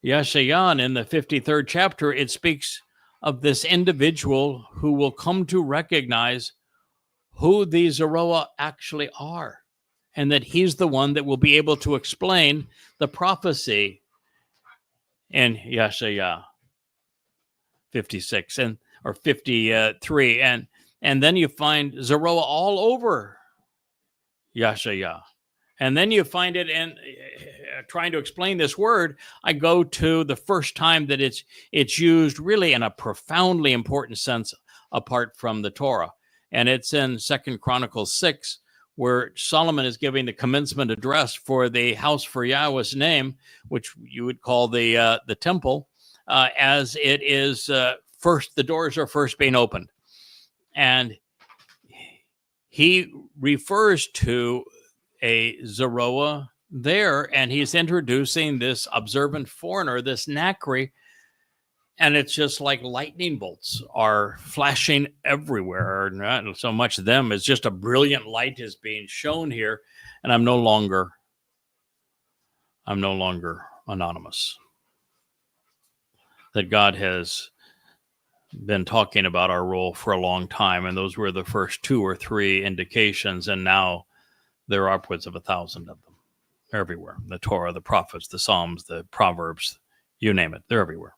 Yeshayan in the 53rd chapter. It speaks of this individual who will come to recognize who these Zeroah actually are, and that he's the one that will be able to explain the prophecy in Yeshaya 56 or 53. And then you find Zeroah all over Yeshaya. And then you find it in trying to explain this word. I go to the first time that it's used really in a profoundly important sense apart from the Torah. And it's in 2 Chronicles 6, where Solomon is giving the commencement address for the house for Yahweh's name, which you would call the temple, as it is first, the doors are first being opened. And he refers to a Zeroah there, and he's introducing this observant foreigner, this Nakri, and it's just like lightning bolts are flashing everywhere. Not so much them, it's just a brilliant light is being shown here, and I'm no longer anonymous. That God has been talking about our role for a long time, and those were the first 2 or 3 indications, and now there are upwards of 1,000 of them. They're everywhere. The Torah, the prophets, the Psalms, the Proverbs, you name it. They're everywhere.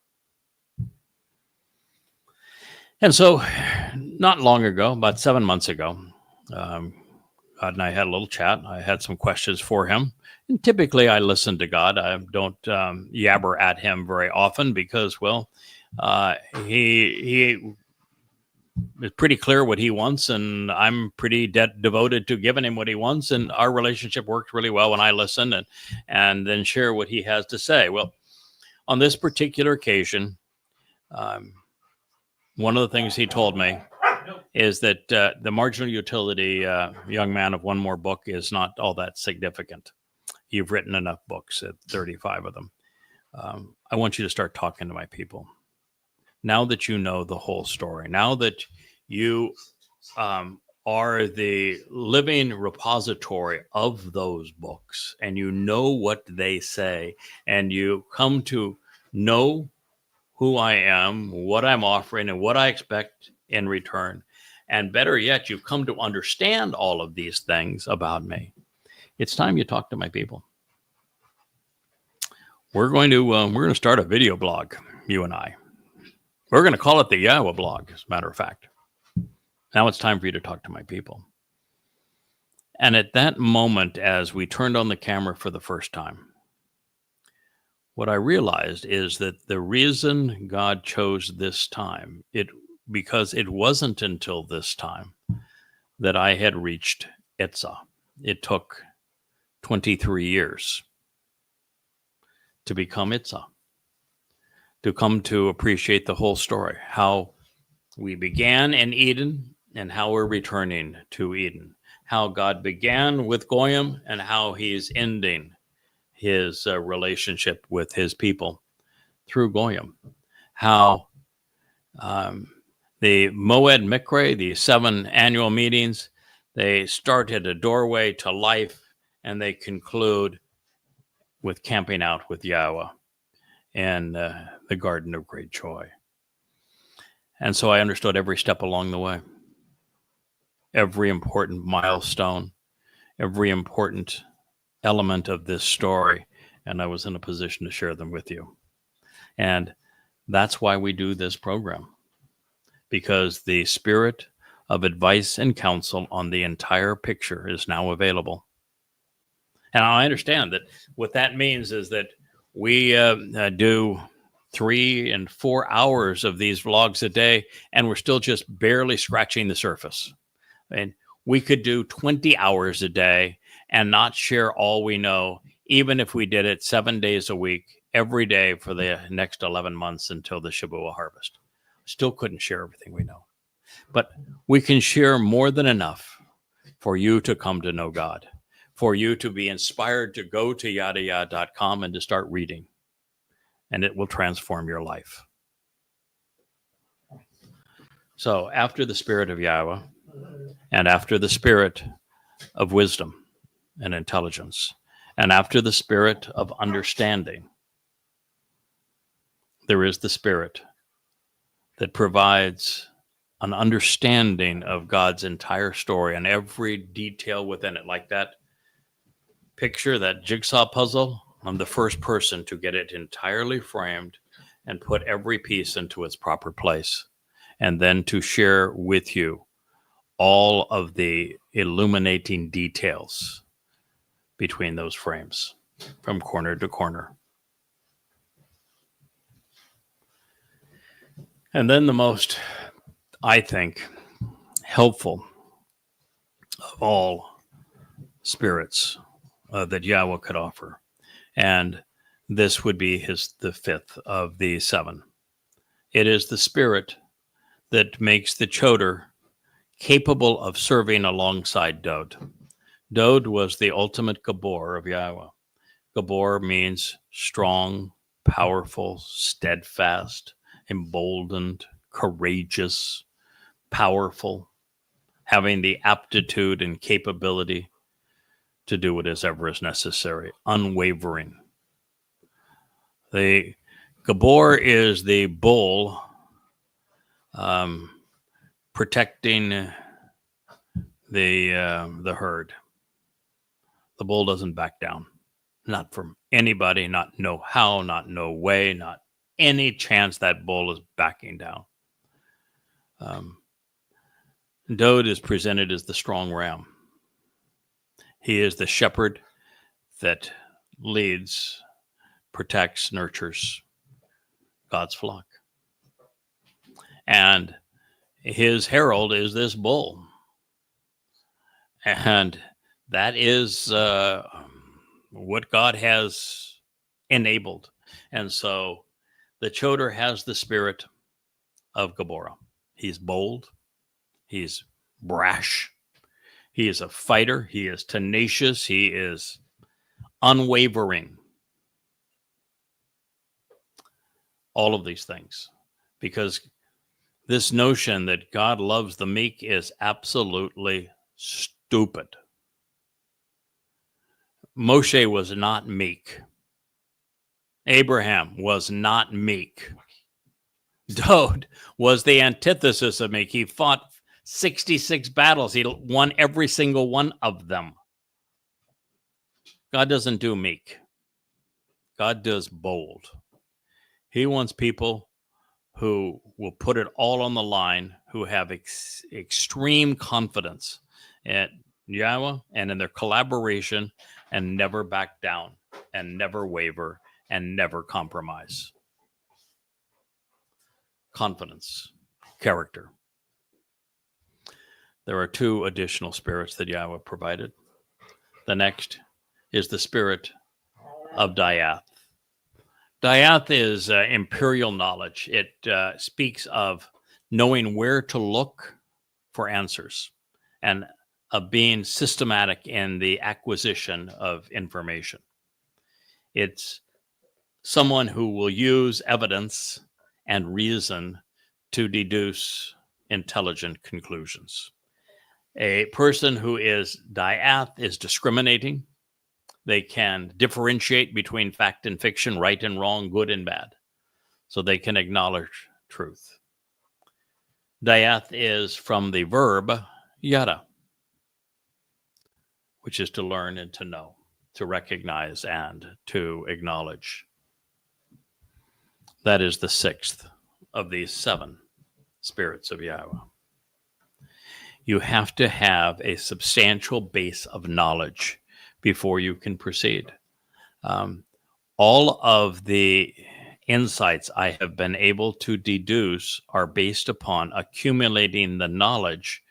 And so not long ago, about 7 months ago, God and I had a little chat. I had some questions for him. And typically I listen to God. I don't yabber at him very often because, well, he it's pretty clear what he wants, and I'm pretty devoted to giving him what he wants, and our relationship works really well when I listen and then share what he has to say. Well, on this particular occasion, one of the things he told me is that the marginal utility young man of one more book is not all that significant. You've written enough books, 35 of them. I want you to start talking to my people. Now that you know the whole story, now that you are the living repository of those books, and you know what they say, and you come to know who I am, what I'm offering, and what I expect in return. And better yet, you've come to understand all of these things about me. It's time you talk to my people. We're going to start a video blog, you and I. We're going to call it the YAHOWAH blog, as a matter of fact. Now it's time for you to talk to my people. And at that moment, as we turned on the camera for the first time, what I realized is that the reason God chose this time, because it wasn't until this time that I had reached Itzah. It took 23 years to become Itzah, to come to appreciate the whole story, how we began in Eden and how we're returning to Eden, how God began with Goyim and how he's ending his relationship with his people through Goyim, how the Moed Mikre, the 7 annual meetings, they start at a doorway to life and they conclude with camping out with Yahweh in the Garden of Great Joy. And so I understood every step along the way, every important milestone, every important element of this story, and I was in a position to share them with you. And that's why we do this program, because the spirit of advice and counsel on the entire picture is now available. And I understand that what that means is that we do 3 and 4 hours of these vlogs a day, and we're still just barely scratching the surface. And we could do 20 hours a day and not share all we know, even if we did it 7 days a week, every day for the next 11 months until the Shabuah harvest. Still couldn't share everything we know. But we can share more than enough for you to come to know God, for you to be inspired to go to YADAYAH.com and to start reading, and it will transform your life. So after the spirit of Yahweh and after the spirit of wisdom and intelligence and after the spirit of understanding, there is the spirit that provides an understanding of God's entire story and every detail within it. Like that picture, that jigsaw puzzle, I'm the first person to get it entirely framed and put every piece into its proper place, and then to share with you all of the illuminating details between those frames from corner to corner. And then the most, I think, helpful of all spirits that Yahweh could offer. And this would be the 5th of the 7. It is the spirit that makes the choder capable of serving alongside Dod. Dod was the ultimate Gabor of Yahweh. Gabor means strong, powerful, steadfast, emboldened, courageous, powerful, having the aptitude and capability to do whatever is necessary, unwavering. The Gabor is the bull protecting the herd. The bull doesn't back down, not from anybody, not no how, not no way, not any chance that bull is backing down. Dod is presented as the strong ram. He is the shepherd that leads, protects, nurtures God's flock. And his herald is this bull. And that is what God has enabled. And so the Towrah has the spirit of Gabora. He's bold. He's brash. He is a fighter. He is tenacious. He is unwavering. All of these things. Because this notion that God loves the meek is absolutely stupid. Moshe was not meek. Abraham was not meek. Dowd was the antithesis of meek. He fought 66 battles. He won every single one of them. God doesn't do meek. God does bold. He wants people who will put it all on the line, who have extreme confidence in Yahweh and in their collaboration, and never back down, and never waver, and never compromise. Confidence, character. There are two additional spirits that Yahweh provided. The next is the spirit of Diath. Diath is imperial knowledge. It speaks of knowing where to look for answers and of being systematic in the acquisition of information. It's someone who will use evidence and reason to deduce intelligent conclusions. A person who is Diath is discriminating. They can differentiate between fact and fiction, right and wrong, good and bad, so they can acknowledge truth. Diath is from the verb yada, which is to learn and to know, to recognize and to acknowledge. That is the sixth of these seven spirits of Yahweh. You have to have a substantial base of knowledge before you can proceed. All of the insights I have been able to deduce are based upon accumulating the knowledge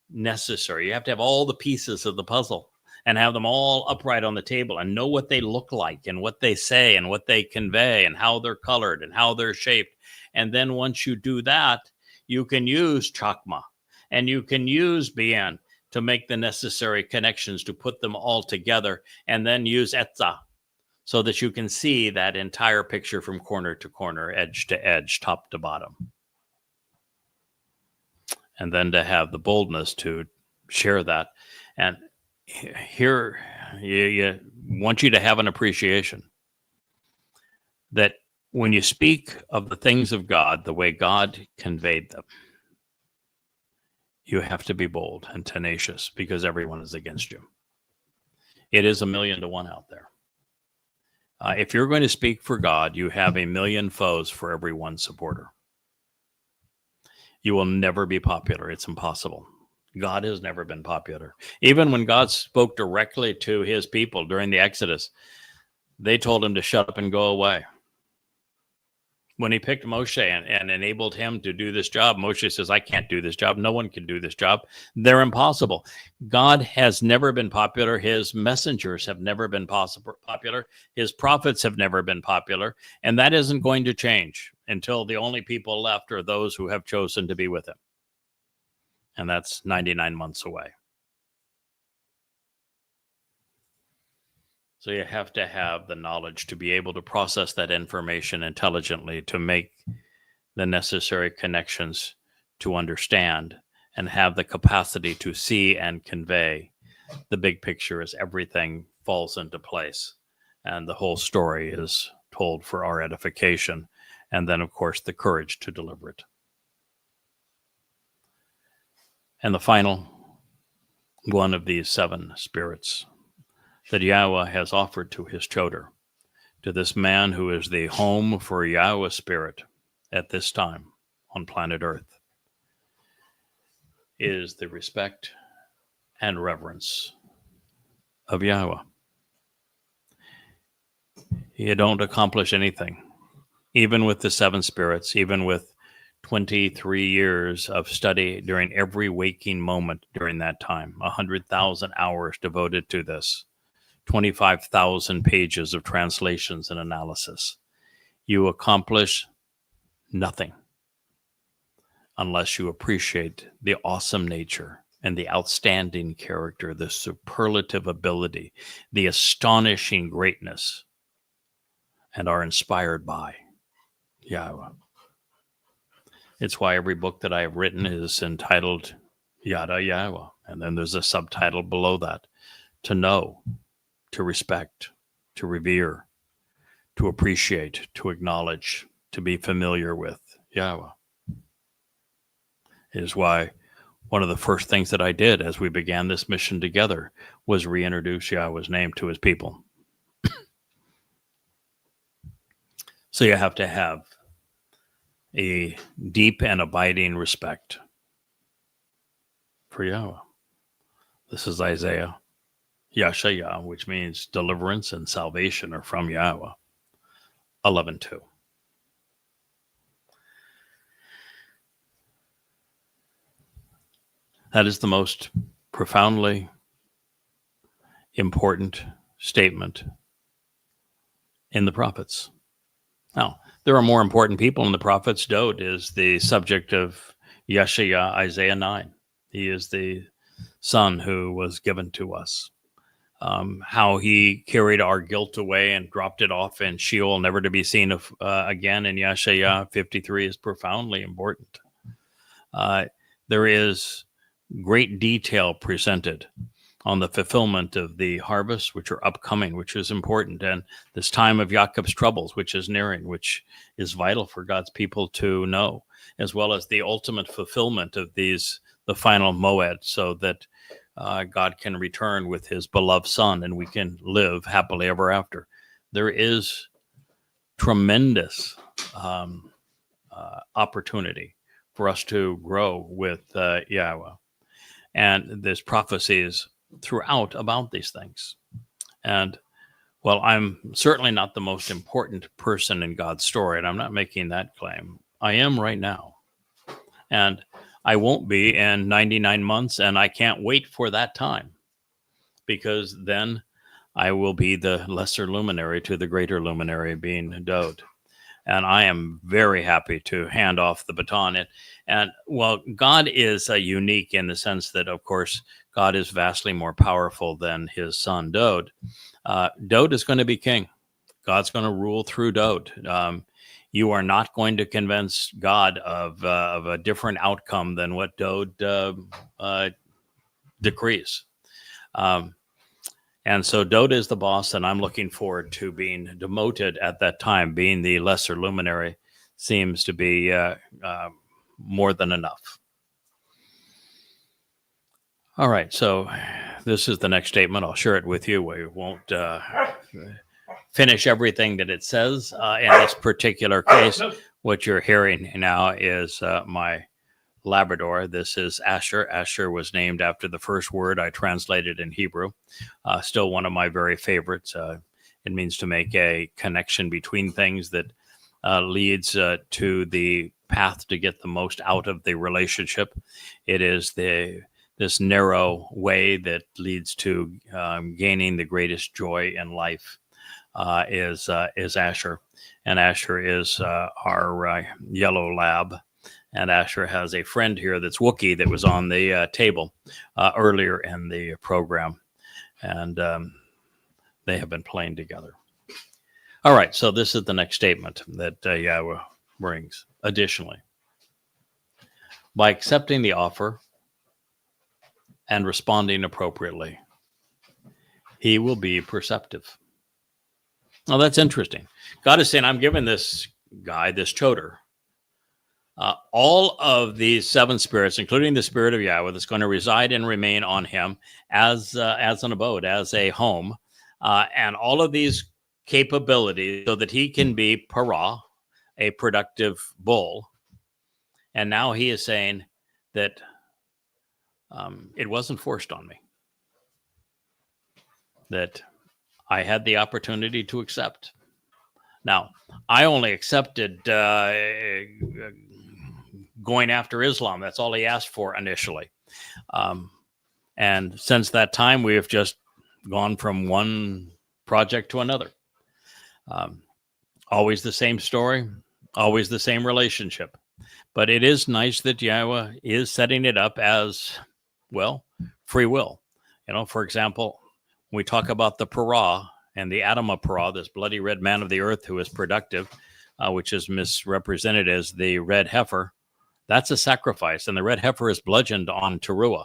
necessary. You have to have all the pieces of the puzzle and have them all upright on the table and know what they look like and what they say and what they convey and how they're colored and how they're shaped. And then once you do that, you can use Chakma and you can use Bien to make the necessary connections to put them all together, and then use Etza so that you can see that entire picture from corner to corner, edge to edge, top to bottom. And then to have the boldness to share that. And here, you want you to have an appreciation that when you speak of the things of God, the way God conveyed them, you have to be bold and tenacious because everyone is against you. It is 1,000,000 to 1 out there. If you're going to speak for God, you have 1,000,000 foes for every one supporter. You will never be popular. It's impossible. God has never been popular. Even when God spoke directly to his people during the Exodus, they told him to shut up and go away. When he picked Moshe and enabled him to do this job, Moshe says, I can't do this job. No one can do this job. They're impossible. God has never been popular. His messengers have never been popular. His prophets have never been popular. And that isn't going to change until the only people left are those who have chosen to be with him. And that's 99 months away. So you have to have the knowledge to be able to process that information intelligently, to make the necessary connections to understand, and have the capacity to see and convey the big picture as everything falls into place. And the whole story is told for our edification. And then, of course, the courage to deliver it. And the final one of these seven spirits that Yahweh has offered to his Towrah, to this man who is the home for Yahweh's spirit at this time on planet Earth, is the respect and reverence of Yahweh. You don't accomplish anything, even with the seven spirits, even with 23 years of study during every waking moment during that time, 100,000 hours devoted to this, 25,000 pages of translations and analysis. you accomplish nothing unless you appreciate the awesome nature and the outstanding character, the superlative ability, the astonishing greatness, and are inspired by Yahowah. It's why every book that I have written is entitled Yada Yahowah. And then there's a subtitle below that: to know, to respect, to revere, to appreciate, to acknowledge, to be familiar with Yahowah. It is why one of the first things that I did as we began this mission together was reintroduce Yahowah's name to his people. So you have to have a deep and abiding respect for Yahowah. This is Isaiah Yashayah, which means deliverance and salvation are from Yahowah, 11:2. That is the most profoundly important statement in the prophets. Now, there are more important people in the prophets. Dod is the subject of Yeshayah, Isaiah 9. He is the son who was given to us. How he carried our guilt away and dropped it off in Sheol, never to be seen again in Yeshayah 53 is profoundly important. There is great detail presented on the fulfillment of the harvests, which are upcoming, which is important, and this time of Jacob's troubles, which is nearing, which is vital for God's people to know, as well as the ultimate fulfillment of these, the final moed, so that God can return with his beloved son and we can live happily ever after. There is tremendous opportunity for us to grow with Yahowah. And there's prophecies throughout about these things. And well, I'm certainly not the most important person in God's story, and I'm not making that claim. I am right now. And I won't be in 99 months, and I can't wait for that time, because then I will be the lesser luminary to the greater luminary, being Dod. And I am very happy to hand off the baton. And well, God is unique in the sense that, of course, God is vastly more powerful than his son, Dod. Dod is going to be king. God's going to rule through Dod. You are not going to convince God of a different outcome than what Dod decrees. And so Dod is the boss, and I'm looking forward to being demoted at that time. Being the lesser luminary seems to be more than enough. All right, so this is the next statement. I'll share it with you. We won't finish everything that it says. In this particular case, what you're hearing now is my Labrador. This is Asher. Asher was named after the first word I translated in Hebrew. Still one of my very favorites. It means to make a connection between things that leads to the path to get the most out of the relationship. It is this narrow way that leads to gaining the greatest joy in life. Is Asher, and Asher is our yellow lab. And Asher has a friend here that's Wookiee that was on the table earlier in the program. And they have been playing together. All right, so this is the next statement that Yahowah brings. Additionally, by accepting the offer and responding appropriately, he will be perceptive. Now, that's interesting. God is saying, I'm giving this guy, this choder, all of these seven spirits, including the spirit of Yahowah, that's going to reside and remain on him as an abode, as a home, and all of these capabilities so that he can be parah, a productive bull. And now he is saying that it wasn't forced on me, that I had the opportunity to accept. Now, I only accepted going after Islam. That's all he asked for initially. And since that time, we have just gone from one project to another. Always the same story, always the same relationship. But it is nice that Yahweh is setting it up as, well, free will. For example, when we talk about the Parah and the Adamah Parah, this bloody red man of the earth who is productive, which is misrepresented as the red heifer, that's a sacrifice. And the red heifer is bludgeoned on Towrah.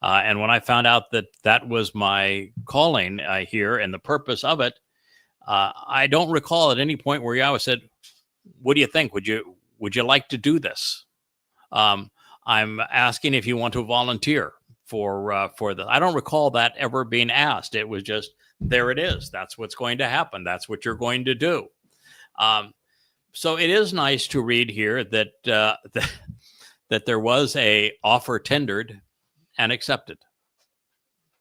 And when I found out that that was my calling here and the purpose of it, I don't recall at any point where Yahweh said, what do you think? Would you like to do this? I'm asking if you want to volunteer for this. I don't recall that ever being asked. It was just, there it is. That's what's going to happen. That's what you're going to do. So it is nice to read here that that there was a offer tendered and accepted.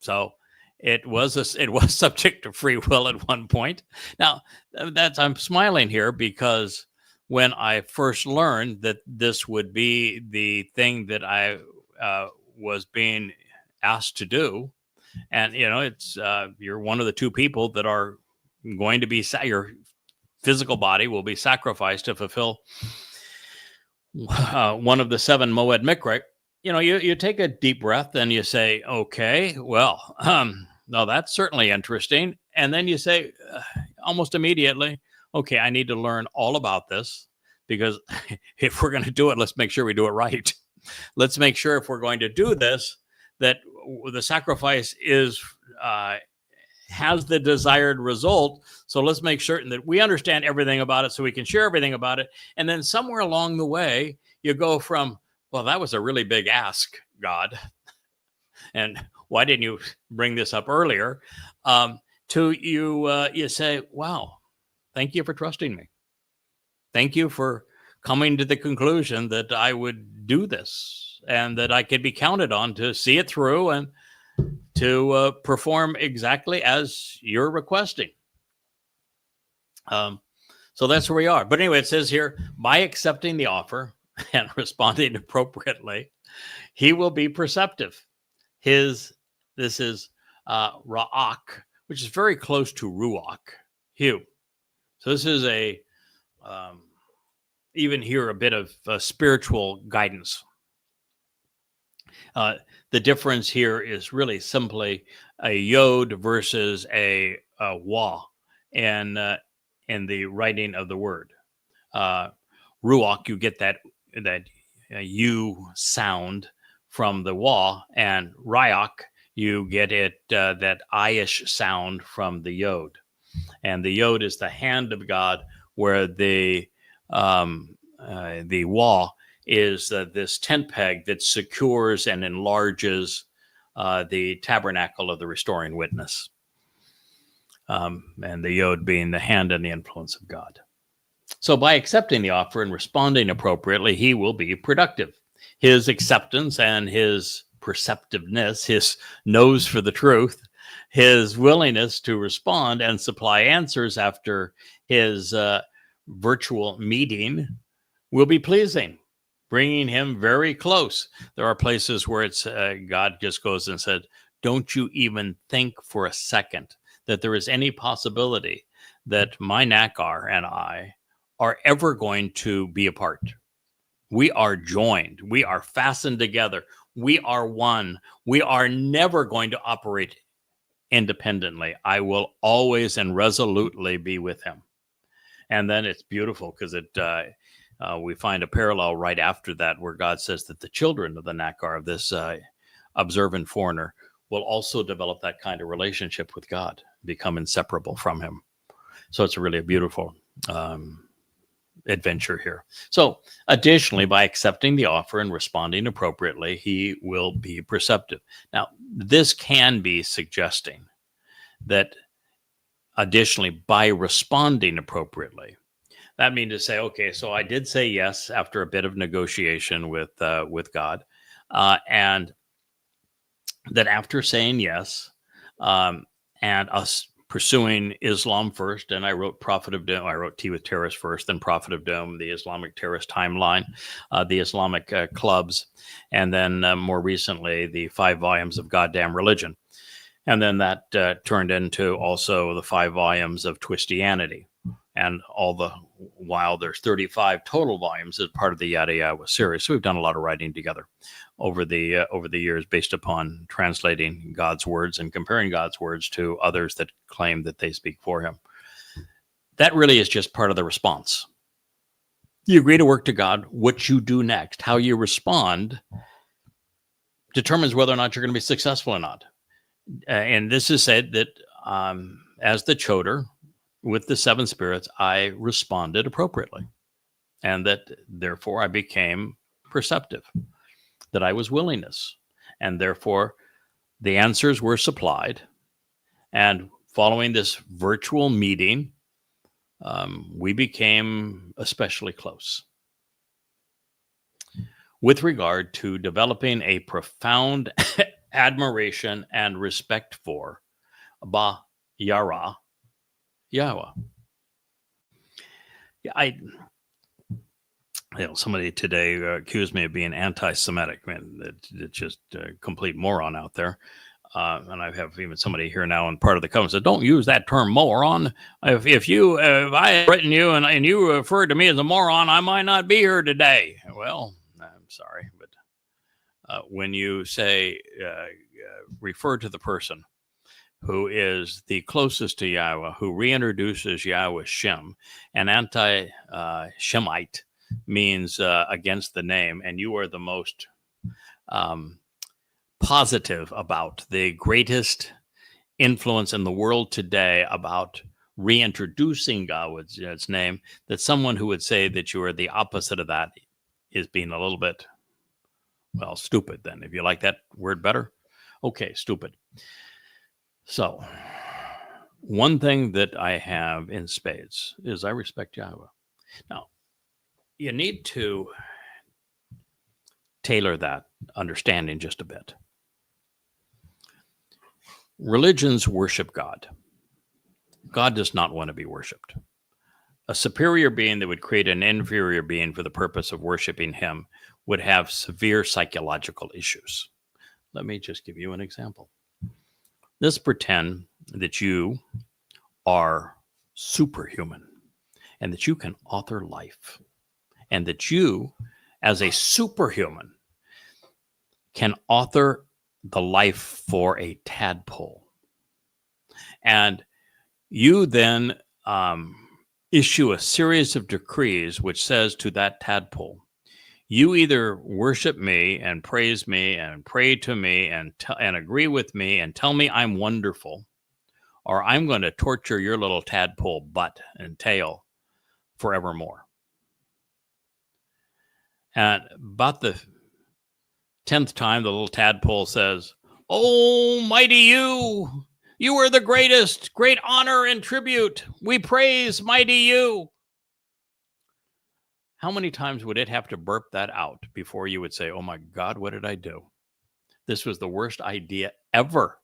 So it was subject to free will at one point. Now I'm smiling here because when I first learned that this would be the thing that I was being asked to do, and it's you're one of the two people that are going to be your physical body will be sacrificed to fulfill one of the 7 Moed Mikra. You take a deep breath and you say, okay, well, no, that's certainly interesting. And then you say almost immediately, okay, I need to learn all about this, because if we're going to do it, let's make sure we do it right. Let's make sure if we're going to do this, that the sacrifice has the desired result. So let's make certain that we understand everything about it so we can share everything about it. And then somewhere along the way, you go from, well, that was a really big ask, God, and why didn't you bring this up earlier? To you say, wow, thank you for trusting me. Thank you for coming to the conclusion that I would do this and that I could be counted on to see it through and to perform exactly as you're requesting. So that's where we are. But anyway, it says here, by accepting the offer and responding appropriately, he will be perceptive. This is Ra'ak, which is very close to Ruach, hue. So this is even here a bit of spiritual guidance. The difference here is really simply a yod versus a wah in the writing of the word. Ruach, you get that U sound from the wah, and Ryak, you get it that I-ish sound from the yod. And the yod is the hand of God, where the wah is this tent peg that secures and enlarges the tabernacle of the restoring witness. And the yod being the hand and the influence of God. So by accepting the offer and responding appropriately, he will be productive. His acceptance and his perceptiveness, his nose for the truth, his willingness to respond and supply answers after his virtual meeting will be pleasing, bringing him very close. There are places where it's God just goes and said, don't you even think for a second that there is any possibility that my Nakar and I are ever going to be apart. We are joined. We are fastened together. We are one. We are never going to operate independently. I will always and resolutely be with him. And then it's beautiful because we find a parallel right after that where God says that the children of the Nakar, of this observant foreigner, will also develop that kind of relationship with God, become inseparable from him. So it's really a beautiful adventure here. So additionally, by accepting the offer and responding appropriately, he will be perceptive. Now, this can be suggesting that additionally, by responding appropriately, that means to say, okay, so I did say yes after a bit of negotiation with God, and that after saying yes, and us pursuing Islam first, and I wrote Prophet of Doom. I wrote Tea with Terrorists first, then Prophet of Doom, the Islamic terrorist timeline, the Islamic clubs, and then more recently the 5 volumes of Goddamn Religion, and then that turned into also the 5 volumes of Twistianity. And all the while there's 35 total volumes as part of the Yada Yahowah series. So we've done a lot of writing together over the years based upon translating God's words and comparing God's words to others that claim that they speak for him. That really is just part of the response. You agree to work to God. What you do next, how you respond, determines whether or not you're going to be successful or not. And this is said that as the choder with the seven spirits, I responded appropriately, and that therefore I became perceptive, that I was willingness, and therefore the answers were supplied. And following this virtual meeting, we became especially close with regard to developing a profound admiration and respect for Yada Yahowah. Somebody today accused me of being anti-Semitic. Man, it's just a complete moron out there. And I have even somebody here now in part of the comment said, "Don't use that term moron. If I had written you and you referred to me as a moron, I might not be here today." Well, I'm sorry, but when you say refer to the person who is the closest to Yahweh, who reintroduces Yahweh Shem, an anti-Shemite means against the name, and you are the most positive about the greatest influence in the world today about reintroducing God's name, that someone who would say that you are the opposite of that is being a little bit, well, stupid then. If you like that word better, okay, stupid. So, one thing that I have in spades is I respect Yahweh. Now, you need to tailor that understanding just a bit. Religions worship God. God does not want to be worshipped. A superior being that would create an inferior being for the purpose of worshiping him would have severe psychological issues. Let me just give you an example. Let's pretend that you are superhuman and that you can author life, and that you, as a superhuman, can author the life for a tadpole. And you then issue a series of decrees which says to that tadpole, you either worship me and praise me and pray to me and agree with me and tell me I'm wonderful, or I'm going to torture your little tadpole butt and tail forevermore. And about the 10th time, the little tadpole says, "Oh, mighty you! You are the greatest, great honor and tribute. We praise mighty you." How many times would it have to burp that out before you would say, "Oh my God, what did I do? This was the worst idea ever"?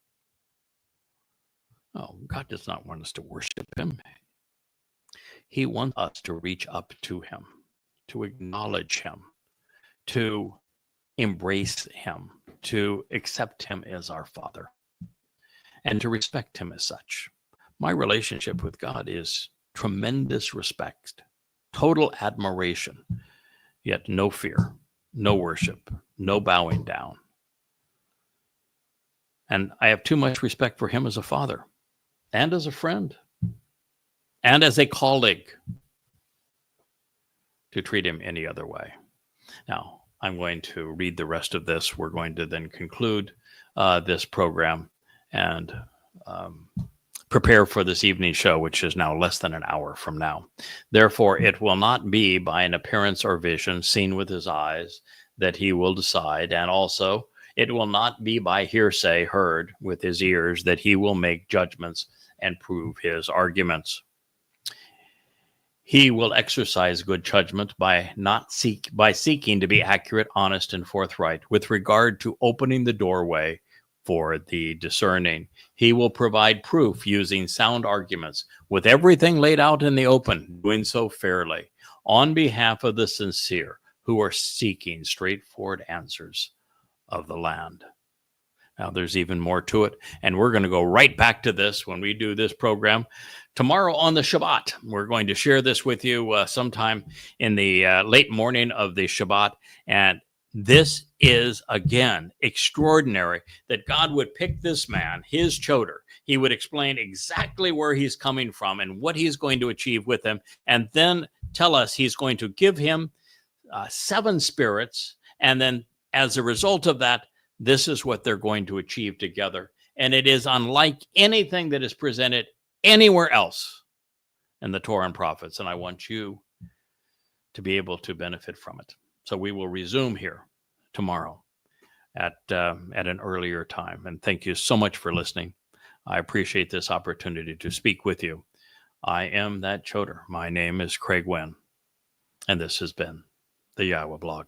Oh, God does not want us to worship him. He wants us to reach up to him, to acknowledge him, to embrace him, to accept him as our Father, and to respect him as such. My relationship with God is tremendous respect, total admiration, yet no fear, no worship, no bowing down. And I have too much respect for him as a father, and as a friend, and as a colleague, to treat him any other way. Now, I'm going to read the rest of this. We're going to then conclude this program and prepare for this evening show, which is now less than an hour from now. Therefore, it will not be by an appearance or vision seen with his eyes that he will decide, and also it will not be by hearsay heard with his ears that he will make judgments and prove his arguments. He will exercise good judgment by seeking to be accurate, honest, and forthright with regard to opening the doorway for the discerning. He will provide proof using sound arguments, with everything laid out in the open, doing so fairly, on behalf of the sincere who are seeking straightforward answers of the land. Now, there's even more to it. And we're going to go right back to this when we do this program tomorrow on the Shabbat. We're going to share this with you sometime in the late morning of the Shabbat. And this is, again, extraordinary that God would pick this man, his choder. He would explain exactly where he's coming from and what he's going to achieve with him, and then tell us he's going to give him 7 spirits. And then as a result of that, this is what they're going to achieve together. And it is unlike anything that is presented anywhere else in the Torah and prophets. And I want you to be able to benefit from it. So we will resume here tomorrow at an earlier time. And thank you so much for listening. I appreciate this opportunity to speak with you. I am that choder. My name is Craig Winn. And this has been the YAHOWAH blog.